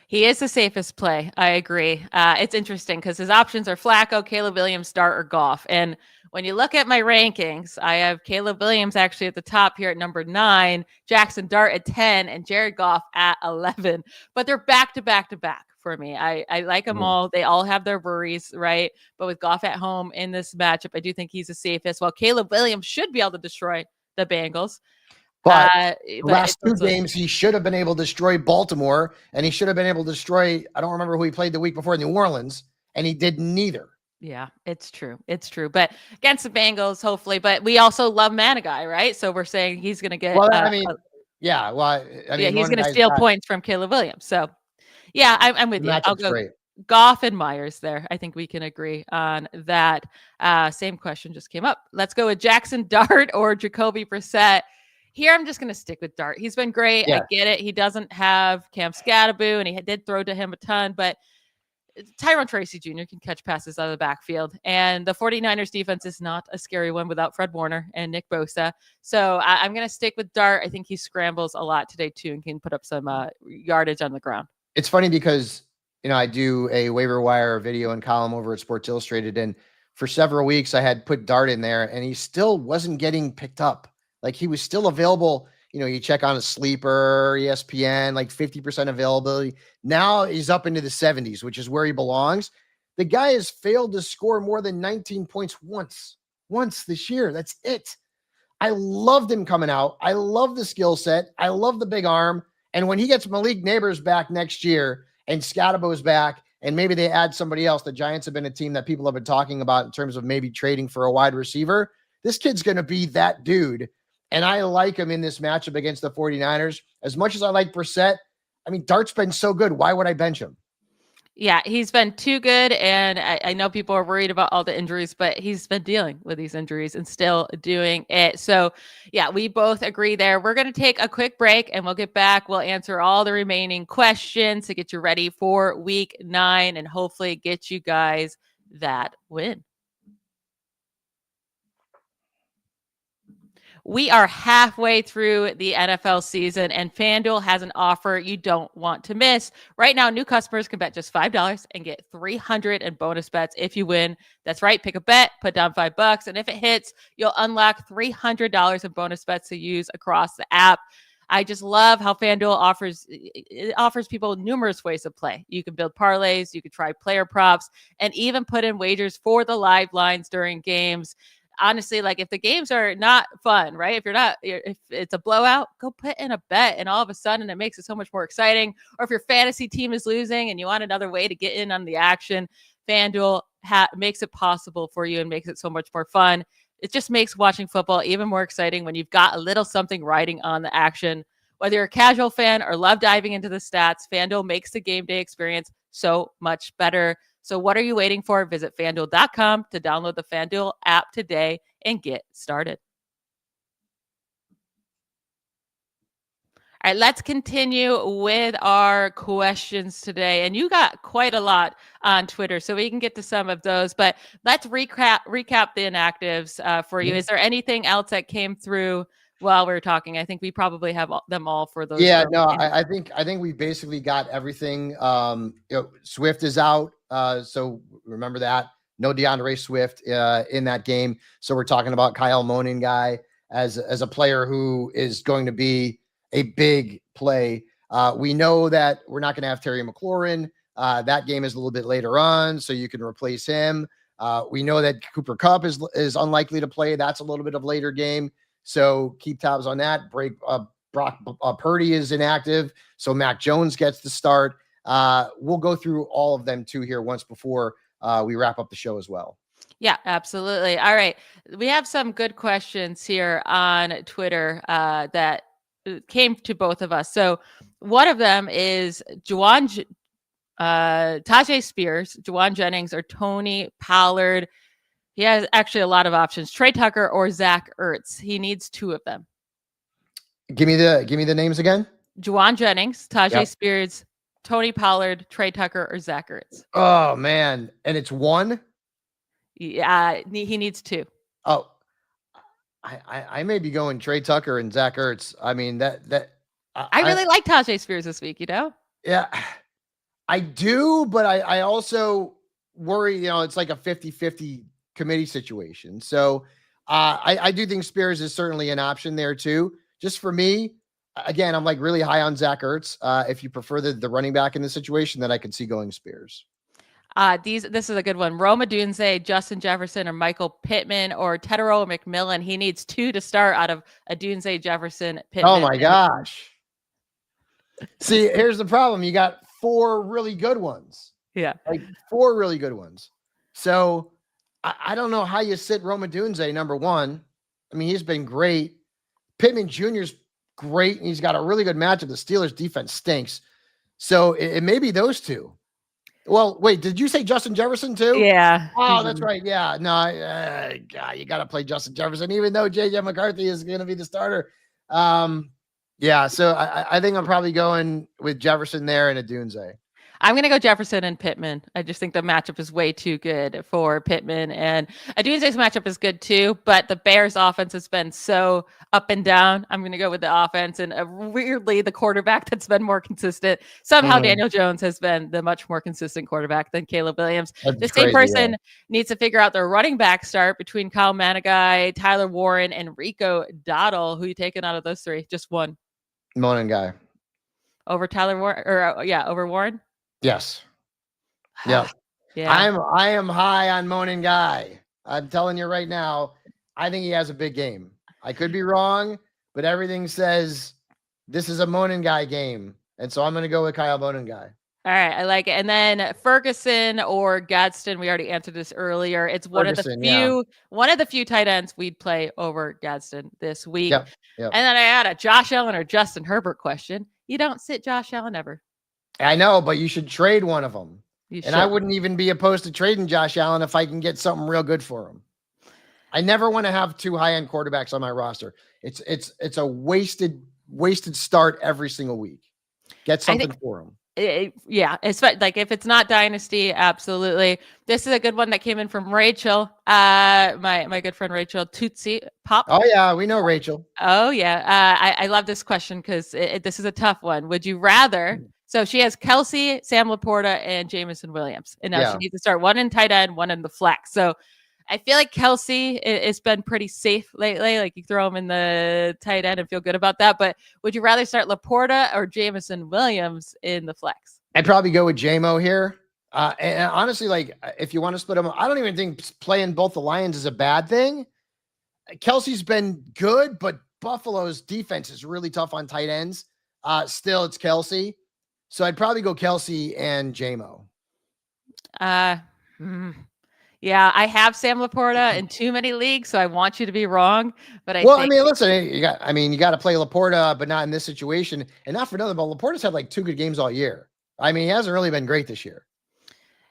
S1: He is the safest play. I agree. It's interesting because his options are Flacco, Caleb Williams, Dart, or Goff. And when you look at my rankings, I have Caleb Williams actually at the top here at number 9, Jackson Dart at 10, and Jared Goff at 11. But they're back to back to back for me. I like them all. They all have their worries, right? But with Goff at home in this matchup, I do think he's the safest. While Caleb Williams should be able to destroy the Bengals.
S2: But the last 2 games, he should have been able to destroy Baltimore, and he should have been able to destroy, I don't remember who he played the week before, New Orleans, and he did neither.
S1: Yeah, it's true. It's true. But against the Bengals, hopefully. But we also love Manigai, right? So we're saying he's going to get.
S2: Well, he's
S1: going to steal points from Caleb Williams. So, yeah, I'm with you. I'll go Goff and Meyers there. I think we can agree on that. Same question just came up. Let's go with Jackson Dart or Jacoby Brissett. Here, I'm just going to stick with Dart. He's been great. Yeah. I get it. He doesn't have Cam Scatterbo, and he did throw to him a ton, but Tyrone Tracy Jr. can catch passes out of the backfield. And the 49ers defense is not a scary one without Fred Warner and Nick Bosa. So I'm going to stick with Dart. I think he scrambles a lot today, too, and can put up some yardage on the ground.
S2: It's funny because, I do a waiver wire video and column over at Sports Illustrated, and for several weeks I had put Dart in there, and he still wasn't getting picked up. Like he was still available. You check on a sleeper, ESPN, like 50% availability. Now he's up into the 70s, which is where he belongs. The guy has failed to score more than 19 points once this year. That's it. I loved him coming out. I love the skill set. I love the big arm. And when he gets Malik Neighbors back next year and Scatterbo's back, and maybe they add somebody else, the Giants have been a team that people have been talking about in terms of maybe trading for a wide receiver. This kid's going to be that dude. And I like him in this matchup against the 49ers. As much as I like Brissett, Dart's been so good. Why would I bench him?
S1: Yeah, he's been too good. And I know people are worried about all the injuries, but he's been dealing with these injuries and still doing it. So, yeah, we both agree there. We're going to take a quick break and we'll get back. We'll answer all the remaining questions to get you ready for week 9 and hopefully get you guys that win. We are halfway through the NFL season, and FanDuel has an offer you don't want to miss. Right now, new customers can bet just $5 and get $300 in bonus bets if you win. That's right. Pick a bet, put down $5, and if it hits, you'll unlock $300 in bonus bets to use across the app. I just love how FanDuel offers people numerous ways to play. You can build parlays, you can try player props, and even put in wagers for the live lines during games. Honestly, like if the games are not fun, right? If it's a blowout, go put in a bet and all of a sudden it makes it so much more exciting. Or if your fantasy team is losing and you want another way to get in on the action, FanDuel makes it possible for you and makes it so much more fun. It just makes watching football even more exciting when you've got a little something riding on the action. Whether you're a casual fan or love diving into the stats, FanDuel makes the game day experience so much better. So what are you waiting for? Visit FanDuel.com to download the FanDuel app today and get started. All right, let's continue with our questions today. And you got quite a lot on Twitter, so we can get to some of those. But let's recap the inactives for you. Is there anything else that came through while we were talking? I think we probably have them all for those.
S2: Yeah, no, I think we basically got everything. Swift is out. So remember that. No DeAndre Swift in that game. So we're talking about Kyle Monangai as a player who is going to be a big play. We know that we're not going to have Terry McLaurin. That game is a little bit later on, so you can replace him. We know that Cooper Kupp is unlikely to play. That's a little bit of later game. So keep tabs on that. Brock Purdy is inactive, so Mac Jones gets the start. We'll go through all of them too here once before we wrap up the show as well.
S1: Yeah, absolutely. All right. We have some good questions here on Twitter that came to both of us. So one of them is Tajay Spears, Juwan Jennings, or Tony Pollard. He has actually a lot of options. Trey Tucker or Zach Ertz. He needs two of them.
S2: Give me the names again.
S1: Juwan Jennings, Tajay Spears, Tony Pollard, Trey Tucker, or Zach Ertz.
S2: Oh man, and it's one.
S1: Yeah, he needs two.
S2: Oh, I may be going Trey Tucker and Zach Ertz. I mean
S1: I really like Tajay Spears this week.
S2: Yeah, I do, but I also worry. It's like a 50-50 committee situation. So I do think Spears is certainly an option there too. Just for me, again, I'm like really high on Zach Ertz. If you prefer the running back in the situation, then I could see going Spears.
S1: This is a good one. Rome Odunze, Justin Jefferson, or Michael Pittman, or Tetairoa McMillan. He needs two to start out of Odunze, Jefferson, Pittman.
S2: Oh my gosh. See, here's the problem. You got four really good ones.
S1: Yeah.
S2: Like four really good ones. So I don't know how you sit Rome Odunze number one. I mean, he's been great. Pittman Jr.'s great, and he's got a really good matchup. The Steelers defense stinks. So it may be those two. Well, wait, did you say Justin Jefferson too?
S1: Yeah.
S2: Oh, that's right. Yeah. No, God, you got to play Justin Jefferson, even though J.J. McCarthy is going to be the starter. Yeah. So I think I'm probably going with Jefferson there and Odunze.
S1: I'm going to go Jefferson and Pittman. I just think the matchup is way too good for Pittman. And Odunze's matchup is good too, but the Bears offense has been so up and down. I'm going to go with the offense and weirdly the quarterback that's been more consistent. Somehow Daniel Jones has been the much more consistent quarterback than Caleb Williams. The same person needs to figure out their running back start between Kyle Managai, Tyler Warren, and Rico Dowdle. Who you taking out of those three? Just one.
S2: Monangai.
S1: Over Tyler Warren over Warren?
S2: Yes. Yeah.
S1: Yeah.
S2: I am high on Monangai. I'm telling you right now, I think he has a big game. I could be wrong, but everything says this is a Monangai game. And so I'm going to go with Kyle Monangai.
S1: All right, I like it. And then Ferguson or Gadsden, we already answered this earlier. It's one of the few tight ends we'd play over Gadsden this week.
S2: Yep.
S1: And then I had a Josh Allen or Justin Herbert question. You don't sit Josh Allen ever.
S2: I know, but you should trade one of them.
S1: And
S2: I wouldn't even be opposed to trading Josh Allen if I can get something real good for him. I never want to have two high-end quarterbacks on my roster. It's a wasted start every single week. Get something for him.
S1: It's like if it's not dynasty, absolutely. This is a good one that came in from Rachel, my good friend Rachel Tootsie Pop.
S2: Oh yeah, we know Rachel.
S1: Oh yeah, I love this question because this is a tough one. Would you rather? So she has Kelsey, Sam Laporta, and Jameson Williams, and now she needs to start one in tight end, one in the flex. So I feel like Kelsey has been pretty safe lately. Like you throw him in the tight end and feel good about that. But would you rather start Laporta or Jameson Williams in the flex?
S2: I'd probably go with JMO here. And honestly, like if you want to split them, I don't even think playing both the Lions is a bad thing. Kelsey's been good, but Buffalo's defense is really tough on tight ends. Still, it's Kelsey. So I'd probably go Kelsey and JMO.
S1: Yeah, I have Sam Laporta in too many leagues, so I want you to be wrong. But
S2: listen, you got to play Laporta, but not in this situation, and not for nothing. But Laporta's had like two good games all year. I mean, he hasn't really been great this year.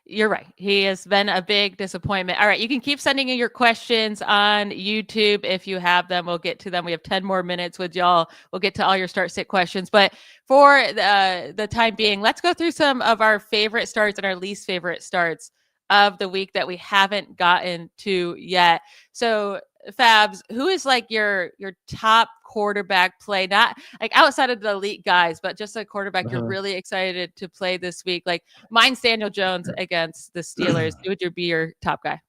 S1: You're right. He has been a big disappointment. All right. You can keep sending in your questions on YouTube if you have them. We'll get to them. We have 10 more minutes with y'all. We'll get to all your start sit questions. But for the time being, let's go through some of our favorite starts and our least favorite starts of the week that we haven't gotten to yet. So Fabs, who is like your top quarterback play? Not like outside of the elite guys, but just a quarterback you're really excited to play this week. Like mine's Daniel Jones against the Steelers. Who would be your top guy?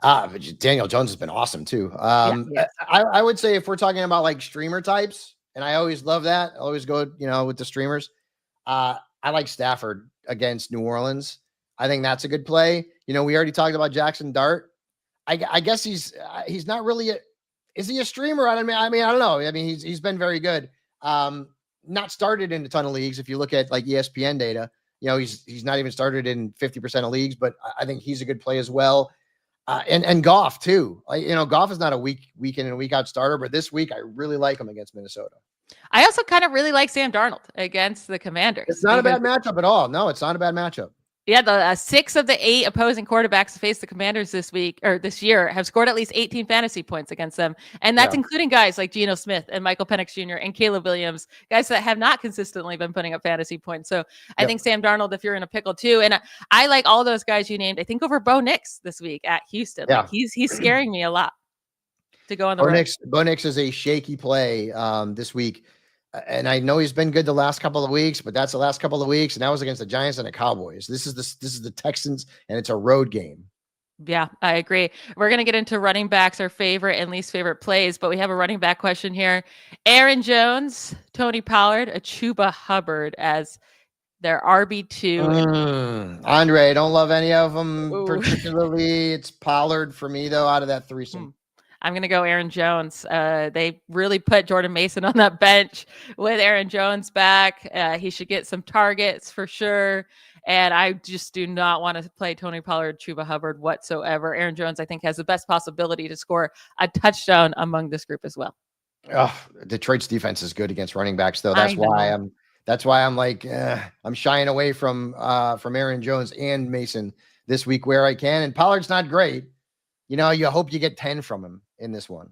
S2: But Daniel Jones has been awesome too. I would say if we're talking about like streamer types, and I always love that. I always go, with the streamers. I like Stafford against New Orleans. I think that's a good play. We already talked about Jackson Dart. I guess he's not really is he a streamer? I mean, I don't know. I mean, he's been very good. Not started in a ton of leagues. If you look at like ESPN data, he's not even started in 50% of leagues, but I think he's a good play as well. And Goff too. Goff is not a week in and week out starter, but this week I really like him against Minnesota.
S1: I also kind of really like Sam Darnold against the Commanders.
S2: It's not a bad matchup at all. No, it's not a bad matchup.
S1: Yeah, the 6 of the 8 opposing quarterbacks to face the Commanders this year have scored at least 18 fantasy points against them. And that's including guys like Geno Smith and Michael Penix Jr. and Caleb Williams, guys that have not consistently been putting up fantasy points. So I think Sam Darnold, if you're in a pickle too, and I like all those guys you named, I think over Bo Nix this week at Houston.
S2: Yeah.
S1: Like he's scaring me a lot to go on the road.
S2: Bo Nix is a shaky play this week. And I know he's been good the last couple of weeks, but that's the last couple of weeks. And that was against the Giants and the Cowboys. This is the Texans, and it's a road game.
S1: Yeah, I agree. We're going to get into running backs, our favorite and least favorite plays, but we have a running back question here. Aaron Jones, Tony Pollard, Chuba Hubbard as their RB2.
S2: Andre, I don't love any of them particularly. It's Pollard for me, though, out of that threesome.
S1: I'm going to go Aaron Jones. They really put Jordan Mason on that bench with Aaron Jones back. He should get some targets for sure. And I just do not want to play Tony Pollard, Chuba Hubbard whatsoever. Aaron Jones, I think, has the best possibility to score a touchdown among this group as well.
S2: Detroit's defense is good against running backs, though. That's why I'm like, I'm shying away from Aaron Jones and Mason this week where I can. And Pollard's not great. You hope you get 10 from him in this one.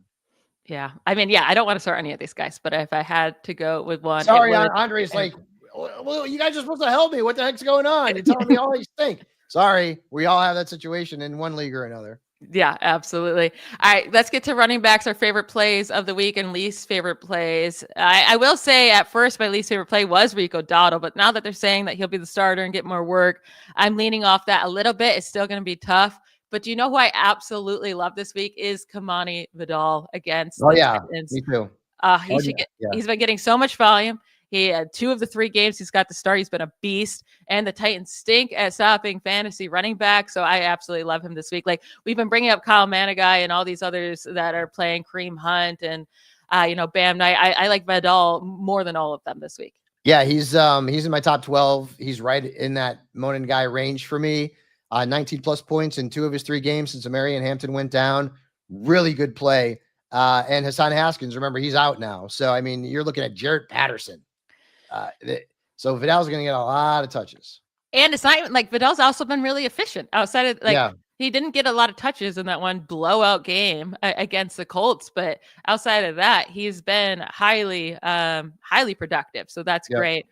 S1: Yeah. I mean, I don't want to start any of these guys, but if I had to go with one.
S2: Sorry, Andre's like, well, you guys are supposed to help me. What the heck's going on? You're telling me all these things. Sorry. We all have that situation in one league or another.
S1: Yeah, absolutely. All right, let's get to running backs, our favorite plays of the week and least favorite plays. I will say at first my least favorite play was Rico Dowdle, but now that they're saying that he'll be the starter and get more work, I'm leaning off that a little bit. It's still going to be tough. But do you know who I absolutely love this week is Kamani Vidal against the Titans.
S2: Me too.
S1: He's been getting so much volume. He had 2 of the 3 games he's got to start. He's been a beast, and the Titans stink at stopping fantasy running back. So I absolutely love him this week. Like we've been bringing up Kyle Managai and all these others that are playing Kareem Hunt and Bam Knight. I like Vidal more than all of them this week.
S2: Yeah, he's in my top 12. He's right in that Monin guy range for me. 19 plus points in 2 of his 3 games since Marion Hampton went down. Really good play. And Hassan Haskins, remember, he's out now. So, I mean, you're looking at Jarrett Patterson. So Vidal's going to get a lot of touches.
S1: And it's not even like Vidal's also been really efficient outside of he didn't get a lot of touches in that one blowout game against the Colts. But outside of that, he's been highly productive. So that's great.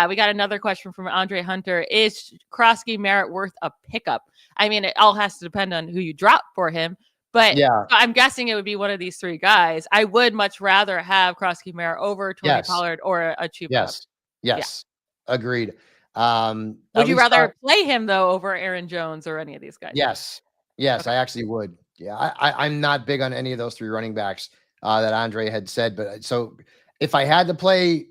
S1: We got another question from Andre Hunter. Is Kroski Merritt worth a pickup? I mean, it all has to depend on who you drop for him. But I'm guessing it would be one of these 3 guys. I would much rather have Kroski Merritt over Tony Pollard or a Chuba.
S2: Yes. Agreed.
S1: Would you rather play him, though, over Aaron Jones or any of these guys?
S2: Yes, okay. I actually would. Yeah, I'm not big on any of those 3 running backs that Andre had said. But so if I had to play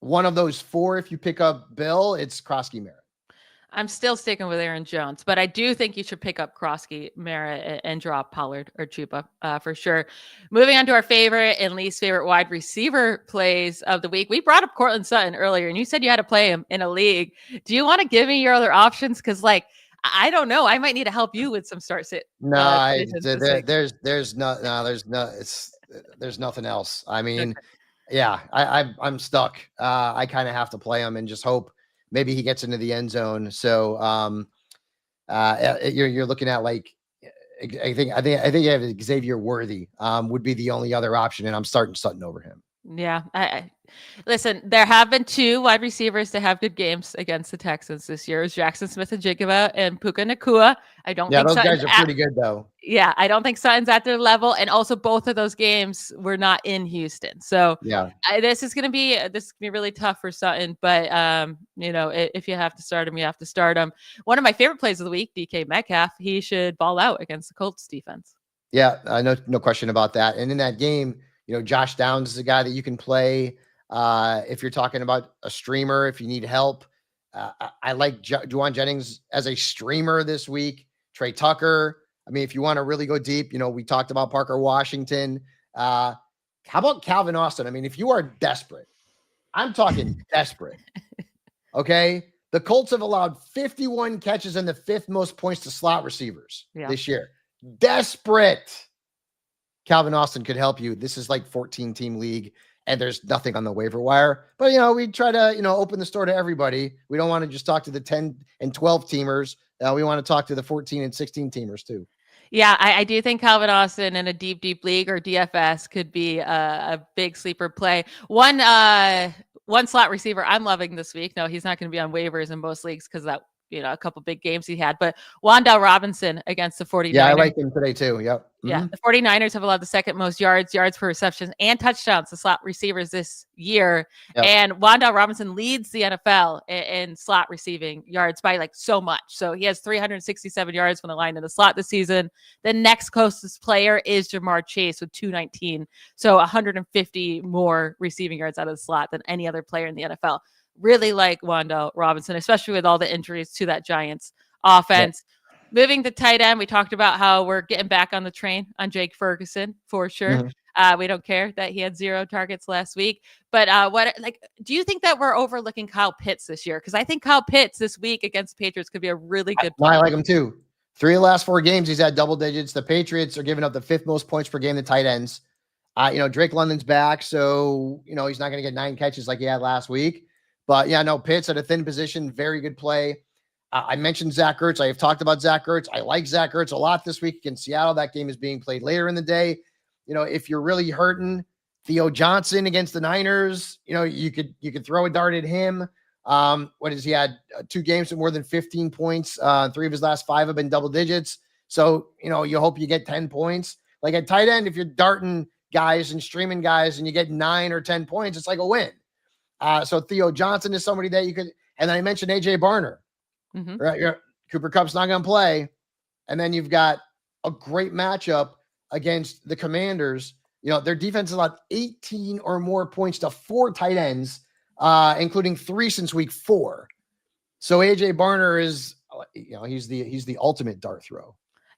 S2: one of those 4, if you pick up Bill, it's Kroski Merritt.
S1: I'm still sticking with Aaron Jones, but I do think you should pick up Kroski Merritt and drop Pollard or Chuba for sure. Moving on to our favorite and least favorite wide receiver plays of the week. We brought up Cortland Sutton earlier, and you said you had to play him in a league. Do you want to give me your other options? Because, I don't know. I might need to help you with some start sit.
S2: No, there's nothing else. I mean, I'm stuck. I kind of have to play him and just hope maybe he gets into the end zone. So you're looking at I think you have Xavier Worthy would be the only other option, and I'm starting Sutton over him.
S1: Yeah, Listen, there have been 2 wide receivers to have good games against the Texans this year. It was Jackson Smith-Njigba and Puka Nacua. I don't
S2: Yeah,
S1: think
S2: those
S1: Sutton's
S2: guys are pretty good though.
S1: Yeah, I don't think Sutton's at their level, and also both of those games were not in Houston. So
S2: Yeah.
S1: this is gonna be really tough for Sutton. But if you have to start him, you have to start him. One of my favorite plays of the week, DK Metcalf. He should ball out against the Colts defense.
S2: Yeah, no question about that. And in that game, Josh Downs is a guy that you can play if you're talking about a streamer. If you need help, I like Juwan Jennings as a streamer this week. Trey Tucker. I mean, if you want to really go deep, we talked about Parker Washington. How about Calvin Austin? I mean, if you are desperate, I'm talking desperate. Okay. The Colts have allowed 51 catches and the 5th most points to slot receivers this year. Desperate. Calvin Austin could help you. This is like 14-team league, and there's nothing on the waiver wire. But, we try to, open the store to everybody. We don't want to just talk to the 10 and 12 teamers. We want to talk to the 14 and 16 teamers too.
S1: Yeah, I do think Calvin Austin in a deep league or DFS could be a big sleeper play. One slot receiver I'm loving this week. No, he's not going to be on waivers in most leagues because that a couple big games he had, but Wan'Dale Robinson against the 49ers.
S2: Yeah, I like him today too. Yep.
S1: Yeah. The 49ers have allowed the 2nd most yards per reception, and touchdowns to slot receivers this year. Yep. And Wan'Dale Robinson leads the NFL in slot receiving yards by like so much. So he has 367 yards from the line in the slot this season. The next closest player is Jamar Chase with 219. So 150 more receiving yards out of the slot than any other player in the NFL. Really like Wan'Dale Robinson, especially with all the injuries to that Giants offense. Yep. Moving to tight end, we talked about how we're getting back on the train on Jake Ferguson for sure. Mm-hmm. We don't care that he had 0 targets last week. But do you think that we're overlooking Kyle Pitts this year? Because I think Kyle Pitts this week against the Patriots could be a really good player.
S2: I like him too. 3 of the last 4 games, he's had double digits. The Patriots are giving up the 5th most points per game to tight ends. Drake London's back, so he's not going to get 9 catches like he had last week. But yeah, no, Pitts at a thin position, very good play. I mentioned Zach Ertz. I have talked about Zach Ertz. I like Zach Ertz a lot this week against Seattle. That game is being played later in the day. If you're really hurting, Theo Johnson against the Niners, you could throw a dart at him. He had 2 games with more than 15 points. 3 of his last 5 have been double digits. So, you hope you get 10 points. Like at tight end, if you're darting guys and streaming guys and you get 9 or 10 points, it's like a win. So Theo Johnson is somebody that you could, and then I mentioned AJ Barner. Mm-hmm. Right? Cooper Kupp's not going to play. And then you've got a great matchup against the Commanders. Their defense allowed 18 or more points to 4 tight ends, including 3 since week 4. So AJ Barner is, he's the ultimate dart throw.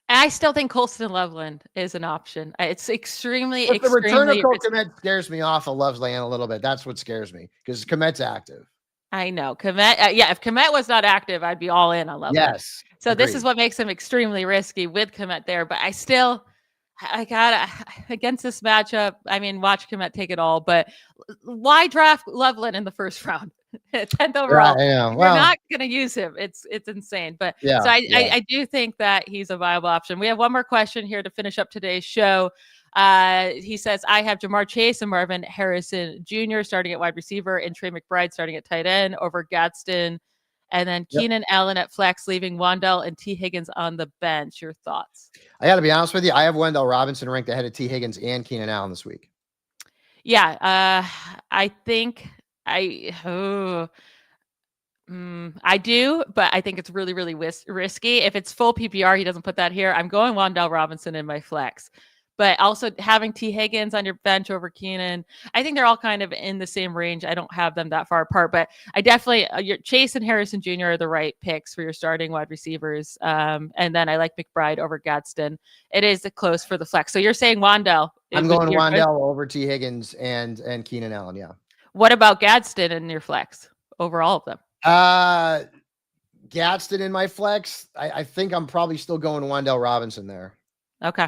S1: I still think Colston Loveland is an option. It's extremely.
S2: But the return of Cole Kmet scares me off of Loveland a little bit. That's what scares me because Kmet's active.
S1: I know Kmet. If Kmet was not active, I'd be all in on Loveland.
S2: Yes.
S1: So agreed. This is what makes him extremely risky with Kmet there. But I gotta against this matchup. I mean, watch Kmet take it all. But why draft Loveland in the first round? 10th overall. Yeah, well, you're not going to use him. It's insane. But so I do think that he's a viable option. We have one more question here to finish up today's show. He says, I have Jamar Chase and Marvin Harrison Jr. starting at wide receiver and Trey McBride starting at tight end over Gadsden. And then Keenan Allen at flex, leaving Wan'Dale and T. Higgins on the bench. Your thoughts?
S2: I got to be honest with you. I have Wan'Dale Robinson ranked ahead of T. Higgins and Keenan Allen this week.
S1: Yeah. I think I do, but I think it's really, really risky. If it's full PPR, he doesn't put that here. I'm going Wan'Dale Robinson in my flex. But also having T. Higgins on your bench over Keenan, I think they're all kind of in the same range. I don't have them that far apart, but I definitely your Chase and Harrison Jr. are the right picks for your starting wide receivers. And then I like McBride over Gadsden. It is close for the flex. So you're saying Wan'Dale?
S2: I'm going Wan'Dale over T. Higgins and Keenan Allen. Yeah.
S1: What about Gadsden in your flex over all of them?
S2: Gadsden in my flex. I think I'm probably still going Wan'Dale Robinson there.
S1: Okay.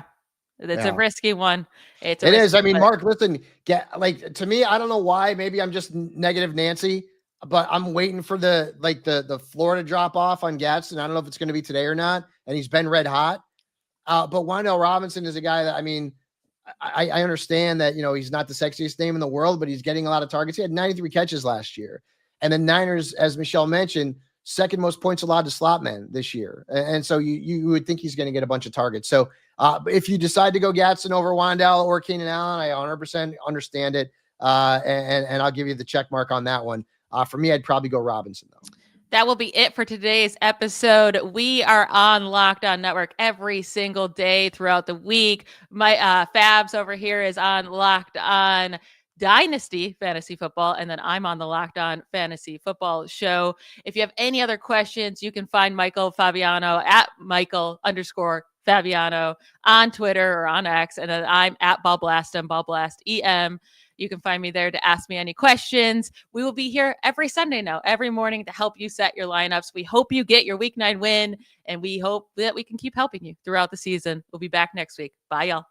S1: It's a risky one.
S2: It is. I mean, Mark, listen, to me, I don't know why. Maybe I'm just negative Nancy, but I'm waiting for the floor to drop off on Gadsden. I don't know if it's going to be today or not. And he's been red hot. But Wan'Dale Robinson is a guy that, I mean, I understand that, he's not the sexiest name in the world, but he's getting a lot of targets. He had 93 catches last year. And the Niners, as Michelle mentioned, second most points allowed to slot men this year. And so you would think he's going to get a bunch of targets. So if you decide to go Gadsden over Wan'Dale or Keenan Allen, I 100% understand it. And I'll give you the check mark on that one. For me, I'd probably go Robinson, though.
S1: That will be it for today's episode. We are on Locked On Network every single day throughout the week. My Fabs over here is on Locked On Dynasty Fantasy Football, and then I'm on the Locked On Fantasy Football Show. If you have any other questions, you can find Michael Fabiano at Michael_Fabiano on Twitter or on X, and then I'm at Ballblastem, BallblastEM. You can find me there to ask me any questions. We will be here every Sunday now, every morning to help you set your lineups. We hope you get your Week 9 win, and we hope that we can keep helping you throughout the season. We'll be back next week. Bye, y'all.